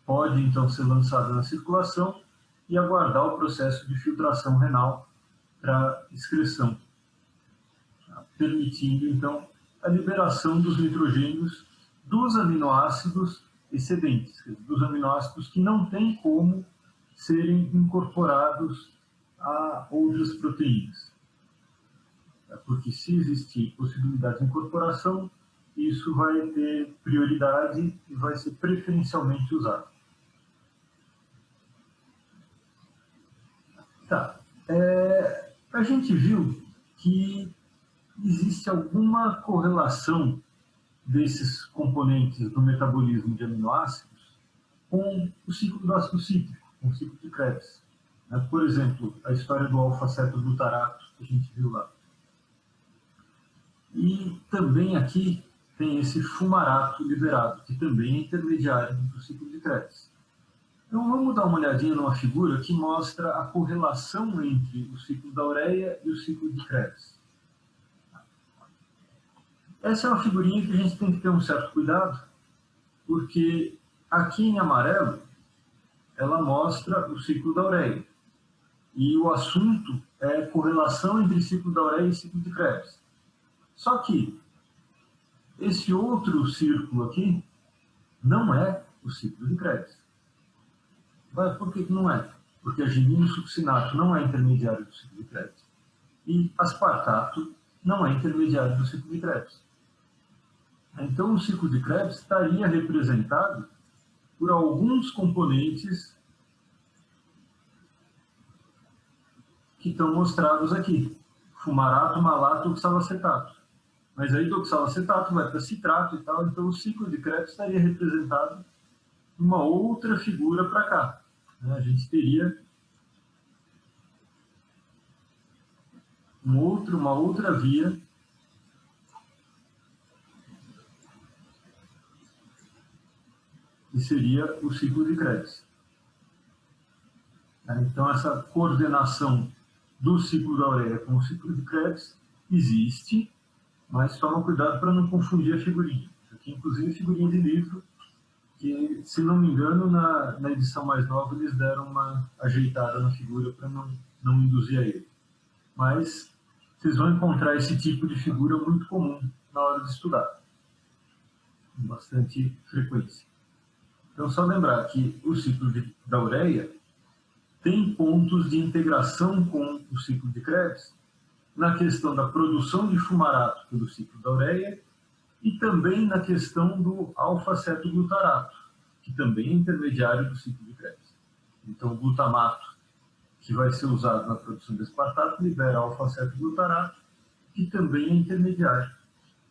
Pode então ser lançada na circulação e aguardar o processo de filtração renal para excreção, permitindo então a liberação dos nitrogênios dos aminoácidos excedentes, dos aminoácidos que não têm como serem incorporados a outras proteínas. Porque se existir possibilidade de incorporação, isso vai ter prioridade e vai ser preferencialmente usado. Tá. A gente viu que existe alguma correlação desses componentes do metabolismo de aminoácidos com o ciclo do ácido cítrico, com o ciclo de Krebs. Por exemplo, a história do alfa-cetoglutarato que a gente viu lá. E também aqui tem esse fumarato liberado, que também é intermediário do ciclo de Krebs. Então vamos dar uma olhadinha numa figura que mostra a correlação entre o ciclo da ureia e o ciclo de Krebs. Essa é uma figurinha que a gente tem que ter um certo cuidado, porque aqui em amarelo ela mostra o ciclo da ureia. E o assunto é correlação entre ciclo da ureia e ciclo de Krebs. Só que esse outro círculo aqui não é o ciclo de Krebs. Por que não é? Porque arginino succinato não é intermediário do ciclo de Krebs. E aspartato não é intermediário do ciclo de Krebs. Então, o ciclo de Krebs estaria representado por alguns componentes que estão mostrados aqui. Fumarato, malato, oxalacetato. Mas aí do oxalacetato vai para citrato e tal, então o ciclo de Krebs estaria representado numa outra figura para cá. A gente teria uma outra via que seria o ciclo de Krebs. Então, essa coordenação do ciclo da ureia com o ciclo de Krebs existe, mas toma cuidado para não confundir a figurinha. Aqui, inclusive, figurinha de livro, que, se não me engano, na edição mais nova, eles deram uma ajeitada na figura para não induzir a erro. Mas vocês vão encontrar esse tipo de figura muito comum na hora de estudar, com bastante frequência. Então, só lembrar que o ciclo da ureia tem pontos de integração com o ciclo de Krebs na questão da produção de fumarato pelo ciclo da ureia e também na questão do alfa-cetoglutarato, que também é intermediário do ciclo de Krebs. Então, o glutamato, que vai ser usado na produção de aspartato, libera alfa-cetoglutarato, que também é intermediário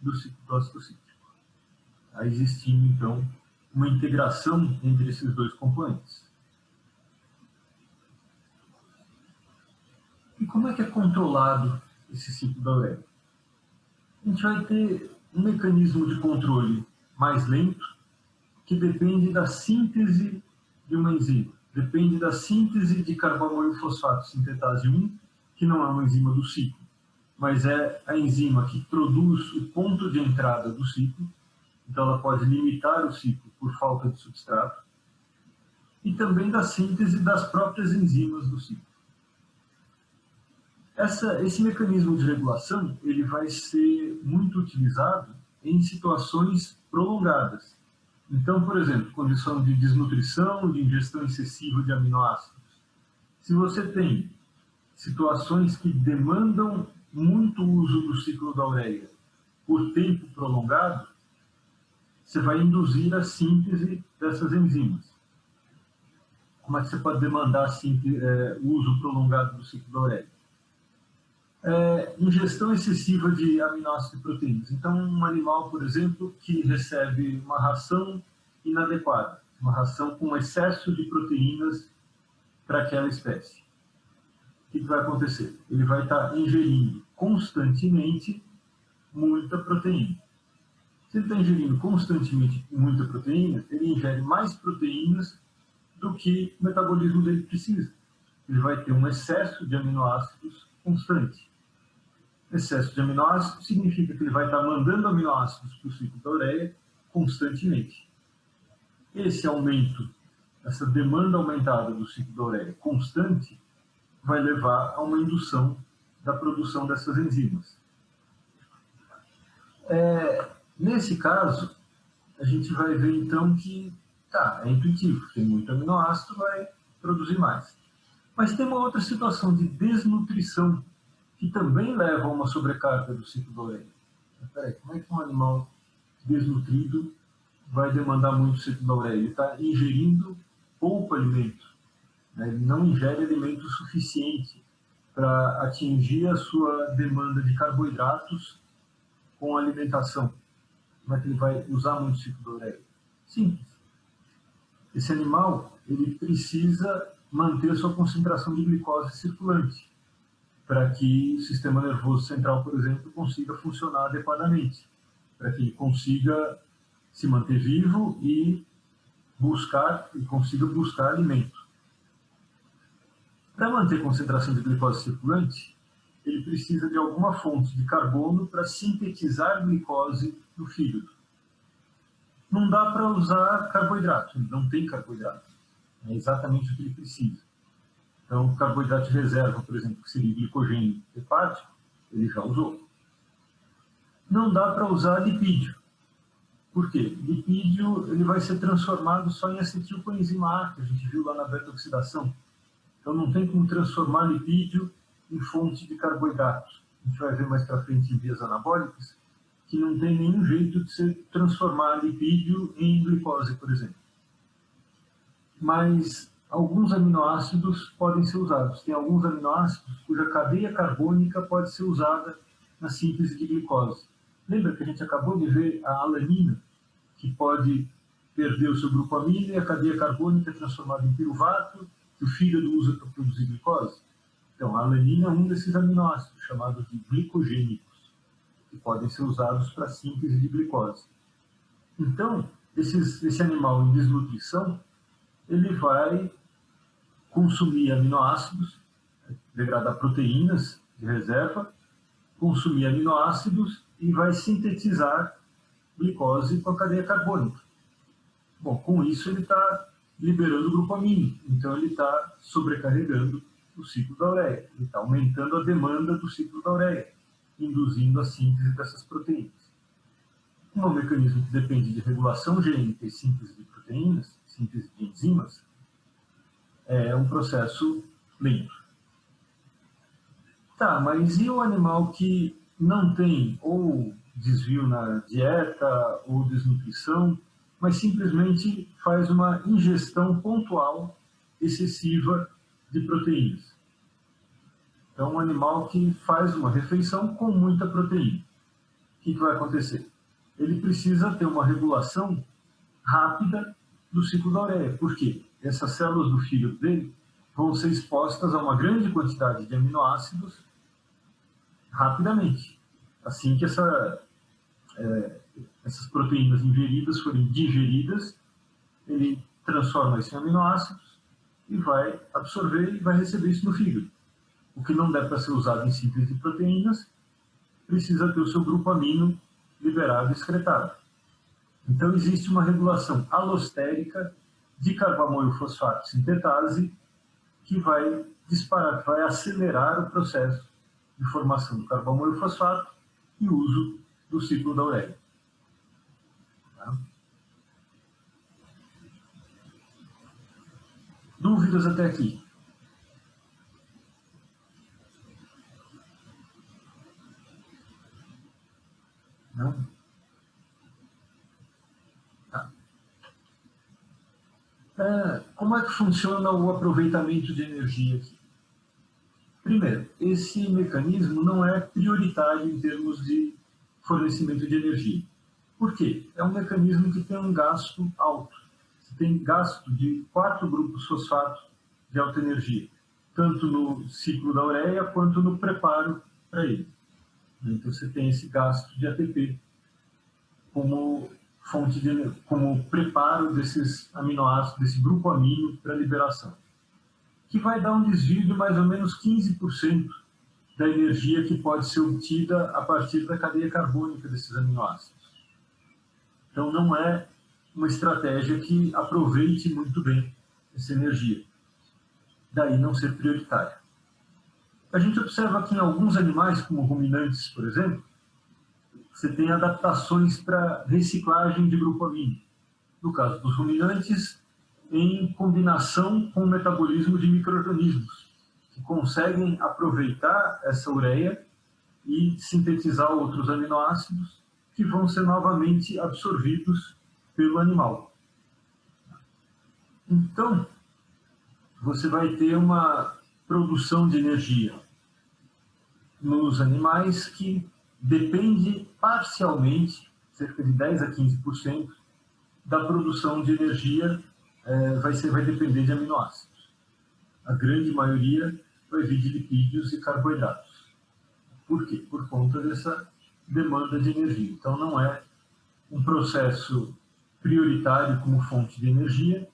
do ciclo do ácido cítrico. Aí existindo, então, uma integração entre esses dois componentes. E como é que é controlado esse ciclo da ureia? A gente vai ter um mecanismo de controle mais lento, que depende da síntese de uma enzima. Depende da síntese de carbono fosfato sintetase 1, que não é uma enzima do ciclo, mas é a enzima que produz o ponto de entrada do ciclo. Então, ela pode limitar o ciclo por falta de substrato. e também da síntese das próprias enzimas do ciclo. Esse mecanismo de regulação ele vai ser muito utilizado em situações prolongadas. Então, por exemplo, condição de desnutrição, de ingestão excessiva de aminoácidos. Se você tem situações que demandam muito uso do ciclo da ureia por tempo prolongado, você vai induzir a síntese dessas enzimas. Como é que você pode demandar o uso prolongado do ciclo da ureia? Ingestão excessiva de aminoácidos e proteínas. Então, um animal, por exemplo, que recebe uma ração inadequada, uma ração com excesso de proteínas para aquela espécie. O que vai acontecer? Ele vai estar ingerindo constantemente muita proteína. Se ele está ingerindo constantemente muita proteína, ele ingere mais proteínas do que o metabolismo dele precisa. Ele vai ter um excesso de aminoácidos constante. Excesso de aminoácidos significa que ele vai estar mandando aminoácidos para o ciclo da ureia constantemente. Esse aumento, essa demanda aumentada do ciclo da ureia constante, vai levar a uma indução da produção dessas enzimas. Nesse caso, a gente vai ver então que é intuitivo, tem muito aminoácido, vai produzir mais. Mas tem uma outra situação de desnutrição que também leva a uma sobrecarga do ciclo da ureia. Peraí, como é que um animal desnutrido vai demandar muito ciclo da ureia? Ele está ingerindo pouco alimento, né? Ele não ingere alimento suficiente para atingir a sua demanda de carboidratos com a alimentação. Como é que ele vai usar muito ciclo da ureia? Simples. Esse animal ele precisa manter sua concentração de glicose circulante, para que o sistema nervoso central, por exemplo, consiga funcionar adequadamente, para que ele consiga se manter vivo e consiga buscar alimento. Para manter concentração de glicose circulante, ele precisa de alguma fonte de carbono para sintetizar glicose no fígado. Não dá para usar carboidrato, ele não tem carboidrato. É exatamente o que ele precisa. Então, o carboidrato de reserva, por exemplo, que seria glicogênio hepático, ele já usou. Não dá para usar lipídio. Por quê? Lipídio ele vai ser transformado só em acetilcoenzima A, que a gente viu lá na beta-oxidação. Então, não tem como transformar lipídio em fonte de carboidratos. A gente vai ver mais para frente em vias anabólicas que não tem nenhum jeito de se transformar lipídio em glicose, por exemplo. Mas alguns aminoácidos podem ser usados. Tem alguns aminoácidos cuja cadeia carbônica pode ser usada na síntese de glicose. Lembra que a gente acabou de ver a alanina, que pode perder o seu grupo amino e a cadeia carbônica é transformada em piruvato, que o fígado usa para produzir glicose? Então, a alanina é um desses aminoácidos, chamados de glicogênicos, que podem ser usados para a síntese de glicose. Então, esse animal em desnutrição, ele vai consumir aminoácidos, degradar proteínas de reserva, consumir aminoácidos e vai sintetizar glicose com a cadeia carbônica. Bom, com isso ele está liberando o grupo amino, então ele está sobrecarregando o ciclo da ureia, ele está aumentando a demanda do ciclo da ureia, induzindo a síntese dessas proteínas. Um mecanismo que depende de regulação gênica e síntese de proteínas, síntese de enzimas, é um processo lento. Tá, mas e o animal que não tem ou desvio na dieta ou desnutrição, mas simplesmente faz uma ingestão pontual excessiva de proteínas? Então, um animal que faz uma refeição com muita proteína. O que vai acontecer? Ele precisa ter uma regulação rápida do ciclo da ureia. Por quê? Essas células do fígado dele vão ser expostas a uma grande quantidade de aminoácidos rapidamente. Assim que essas proteínas ingeridas forem digeridas, ele transforma isso em aminoácidos e vai absorver e vai receber isso no fígado. O que não der para ser usado em síntese de proteínas, precisa ter o seu grupo amino liberado e excretado. Então, existe uma regulação alostérica de carbamoil fosfato sintetase, que vai disparar, vai acelerar o processo de formação do carbamoil fosfato e uso do ciclo da ureia. Tá? Dúvidas até aqui? Não? Tá. Como é que funciona o aproveitamento de energia aqui? Primeiro, esse mecanismo não é prioritário em termos de fornecimento de energia. Por quê? É um mecanismo que tem um gasto alto. Você tem gasto de 4 grupos fosfato de alta energia, tanto no ciclo da ureia quanto no preparo para ele. Então você tem esse gasto de ATP como fonte de, como preparo desses aminoácidos, desse grupo amino para liberação, que vai dar um desvio de mais ou menos 15% da energia que pode ser obtida a partir da cadeia carbônica desses aminoácidos. Então não é uma estratégia que aproveite muito bem essa energia. Daí não ser prioritária. A gente observa que em alguns animais, como ruminantes, por exemplo, você tem adaptações para reciclagem de grupo amino. No caso dos ruminantes, em combinação com o metabolismo de micro-organismos, que conseguem aproveitar essa ureia e sintetizar outros aminoácidos que vão ser novamente absorvidos pelo animal. Então, você vai ter uma produção de energia nos animais que depende parcialmente, cerca de 10 a 15%, da produção de energia vai depender de aminoácidos. A grande maioria vai vir de lipídios e carboidratos. Por quê? Por conta dessa demanda de energia. Então, não é um processo prioritário como fonte de energia,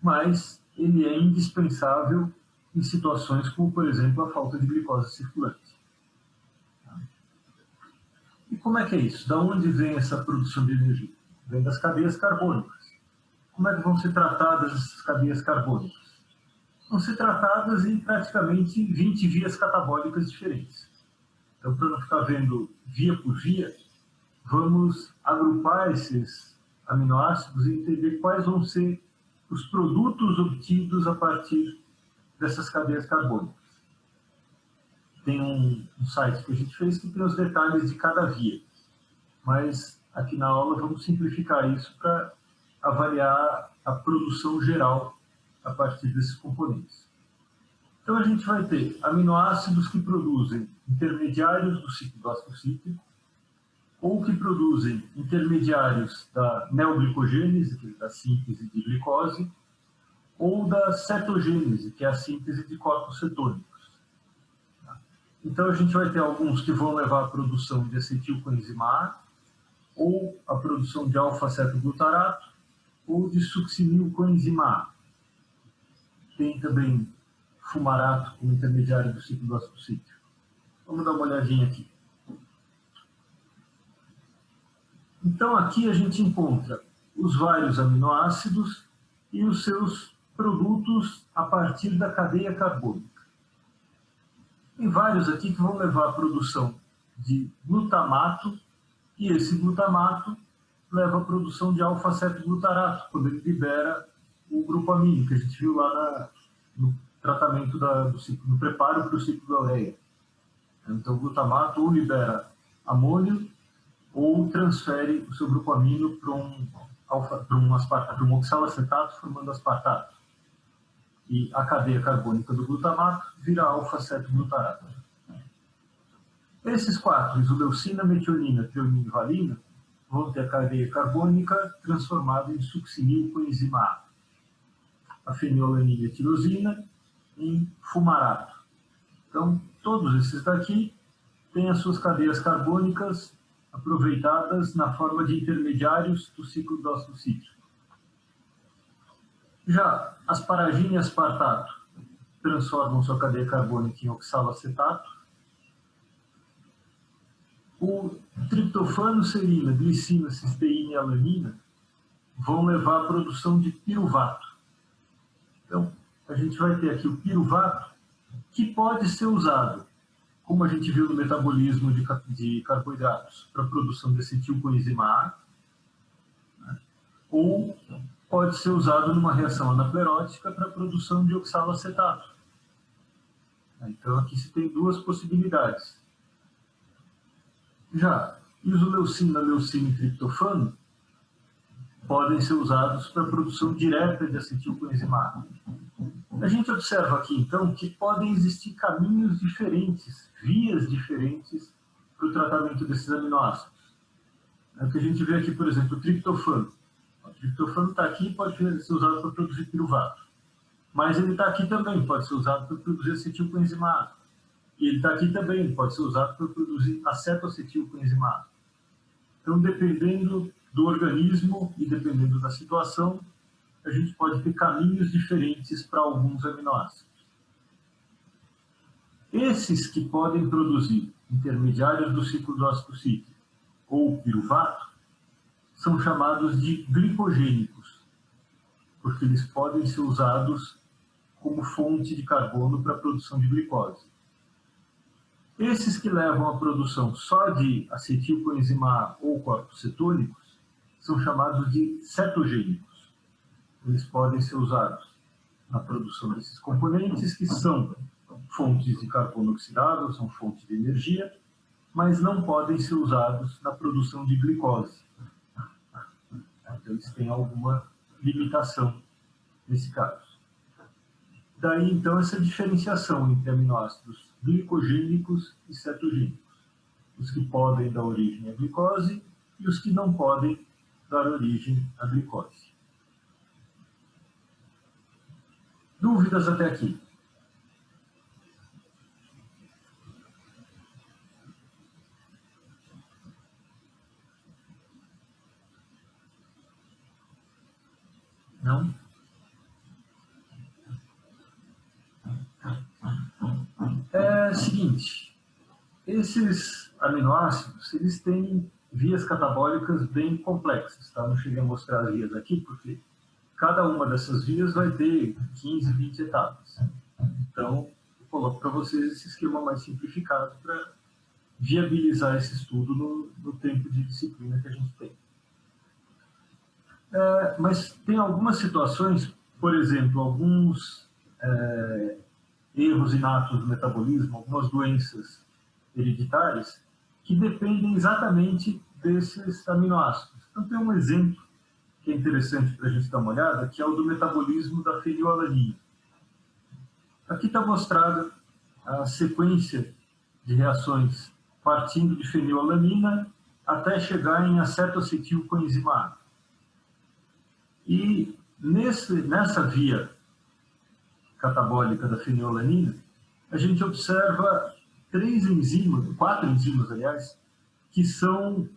mas ele é indispensável em situações como, por exemplo, a falta de glicose circulante. E como é que é isso? Da onde vem essa produção de energia? Vem das cadeias carbônicas. Como é que vão ser tratadas essas cadeias carbônicas? Vão ser tratadas em praticamente 20 vias catabólicas diferentes. Então, para não ficar vendo via por via, vamos agrupar esses aminoácidos e entender quais vão ser os produtos obtidos a partir dessas cadeias carbônicas. Tem um site que a gente fez que tem os detalhes de cada via, mas aqui na aula vamos simplificar isso para avaliar a produção geral a partir desses componentes. Então a gente vai ter aminoácidos que produzem intermediários do ciclo ácido cítrico, ou que produzem intermediários da neoglicogênese, que é da síntese de glicose, ou da cetogênese, que é a síntese de corpos cetônicos. Então a gente vai ter alguns que vão levar à produção de acetilcoenzima A, ou a produção de alfa-cetoglutarato, ou de succinilcoenzima A. Tem também fumarato como intermediário do ciclo do ácido cítrico. Vamos dar uma olhadinha aqui. Então aqui a gente encontra os vários aminoácidos e os seus produtos a partir da cadeia carbônica. Tem vários aqui que vão levar à produção de glutamato, e esse glutamato leva à produção de alfa-cetoglutarato, quando ele libera o grupo amino, que a gente viu lá no tratamento do ciclo, no preparo para o ciclo da ureia. Então o glutamato ou libera amônio, ou transfere o seu grupo amino para um oxalacetato, formando aspartato. E a cadeia carbônica do glutamato vira alfa-cetoglutarato. Esses quatro, isoleucina, metionina, treonina e valina, vão ter a cadeia carbônica transformada em succinilcoenzima A. A fenilalanina e a tirosina em fumarato. Então, todos esses daqui têm as suas cadeias carbônicas aproveitadas na forma de intermediários do ciclo do ácido cítrico. Já asparagina e aspartato transformam sua cadeia carbônica em oxalacetato. O triptofano, serina, glicina, cisteína e alanina vão levar à produção de piruvato. Então, a gente vai ter aqui o piruvato, que pode ser usado, como a gente viu no metabolismo de carboidratos, para a produção de acetilcoenzima A, né? Ou pode ser usado numa reação anaplerótica para a produção de oxaloacetato. Então, aqui se tem duas possibilidades. Já isoleucina, leucina e triptofano podem ser usados para a produção direta de acetilcoenzima A. A gente observa aqui, então, que podem existir caminhos diferentes, vias diferentes para o tratamento desses aminoácidos. É o que a gente vê aqui, por exemplo, o triptofano. O triptofano está aqui e pode ser usado para produzir piruvato. Mas ele está aqui também, pode ser usado para produzir acetilcoenzima A. E ele está aqui também, pode ser usado para produzir acetoacetilcoenzima A. Então, dependendo do organismo e dependendo da situação, a gente pode ter caminhos diferentes para alguns aminoácidos. Esses que podem produzir intermediários do ciclo do ácido cítrico ou piruvato são chamados de glicogênicos, porque eles podem ser usados como fonte de carbono para a produção de glicose. Esses que levam à produção só de acetilcoenzima A ou corpos cetônicos são chamados de cetogênicos. Eles podem ser usados na produção desses componentes, que são fontes de carbono oxidável, são fontes de energia, mas não podem ser usados na produção de glicose. Então, eles têm alguma limitação nesse caso. Daí, então, essa diferenciação entre aminoácidos glicogênicos e cetogênicos. Os que podem dar origem à glicose e os que não podem dar origem à glicose. Dúvidas até aqui? Não? É o seguinte, esses aminoácidos, eles têm vias catabólicas bem complexas, tá? Não cheguei a mostrar as vias aqui, porque cada uma dessas vias vai ter 15, 20 etapas. Então, eu coloco para vocês esse esquema mais simplificado para viabilizar esse estudo no tempo de disciplina que a gente tem. Mas tem algumas situações, por exemplo, alguns erros inatos do metabolismo, algumas doenças hereditárias, que dependem exatamente desses aminoácidos. Então, tem um exemplo que é interessante para a gente dar uma olhada, que é o do metabolismo da fenilalanina. Aqui está mostrada a sequência de reações partindo de fenilalanina até chegar em acetoacetilcoenzima A. E nessa via catabólica da fenilalanina, a gente observa quatro enzimas, aliás, que são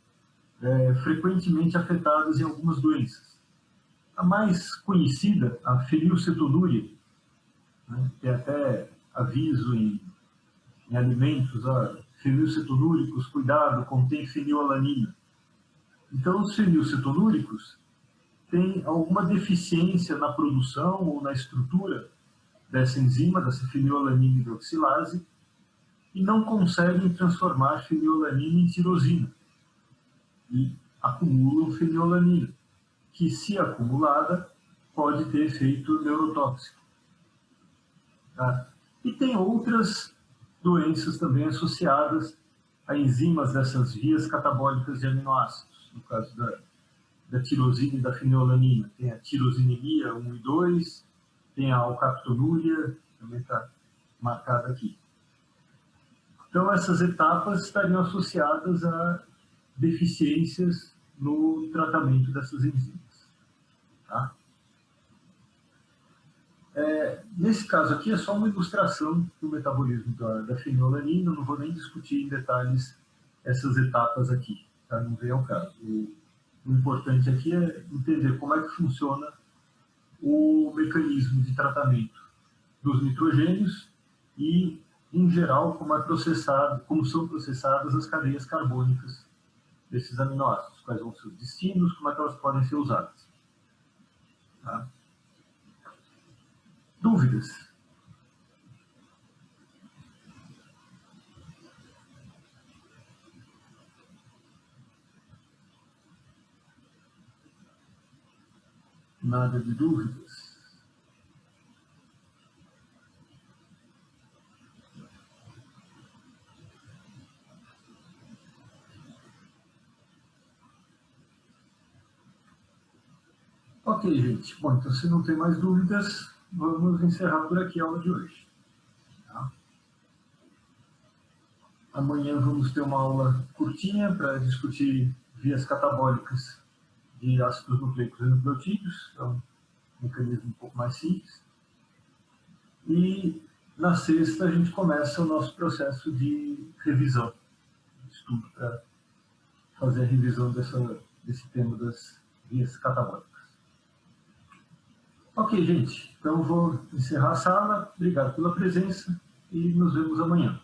frequentemente afetadas em algumas doenças. A mais conhecida, a fenilcetonúria, né, que é até aviso em alimentos, fenilcetonúricos, cuidado, contém fenilalanina. Então, os fenilcetonúricos têm alguma deficiência na produção ou na estrutura dessa enzima, dessa fenilalanina hidroxilase, e não conseguem transformar fenilalanina em tirosina. E acumulam fenilalanina, que, se acumulada, pode ter efeito neurotóxico. Tá? E tem outras doenças também associadas a enzimas dessas vias catabólicas de aminoácidos, no caso da tirosina e da fenilalanina. Tem a tirosinemia 1 e 2, tem a alcaptonúria, também está marcada aqui. Então, essas etapas estariam associadas a deficiências no tratamento dessas enzimas. Tá? Nesse caso aqui, é só uma ilustração do metabolismo da fenilalanina, não vou nem discutir em detalhes essas etapas aqui, tá? Não vem ao caso. O importante aqui é entender como é que funciona o mecanismo de tratamento dos nitrogênios e, em geral, como são processadas as cadeias carbônicas desses aminoácidos, quais vão ser os destinos, como é que elas podem ser usadas. Tá? Dúvidas? Nada de dúvidas? Ok, gente. Bom, então se não tem mais dúvidas, vamos encerrar por aqui a aula de hoje. Tá? Amanhã vamos ter uma aula curtinha para discutir vias catabólicas de ácidos nucleicos e nucleotídeos, é um mecanismo um pouco mais simples. E na sexta a gente começa o nosso processo de revisão, de estudo para fazer a revisão desse tema das vias catabólicas. Ok, gente. Então vou encerrar a sala. Obrigado pela presença e nos vemos amanhã.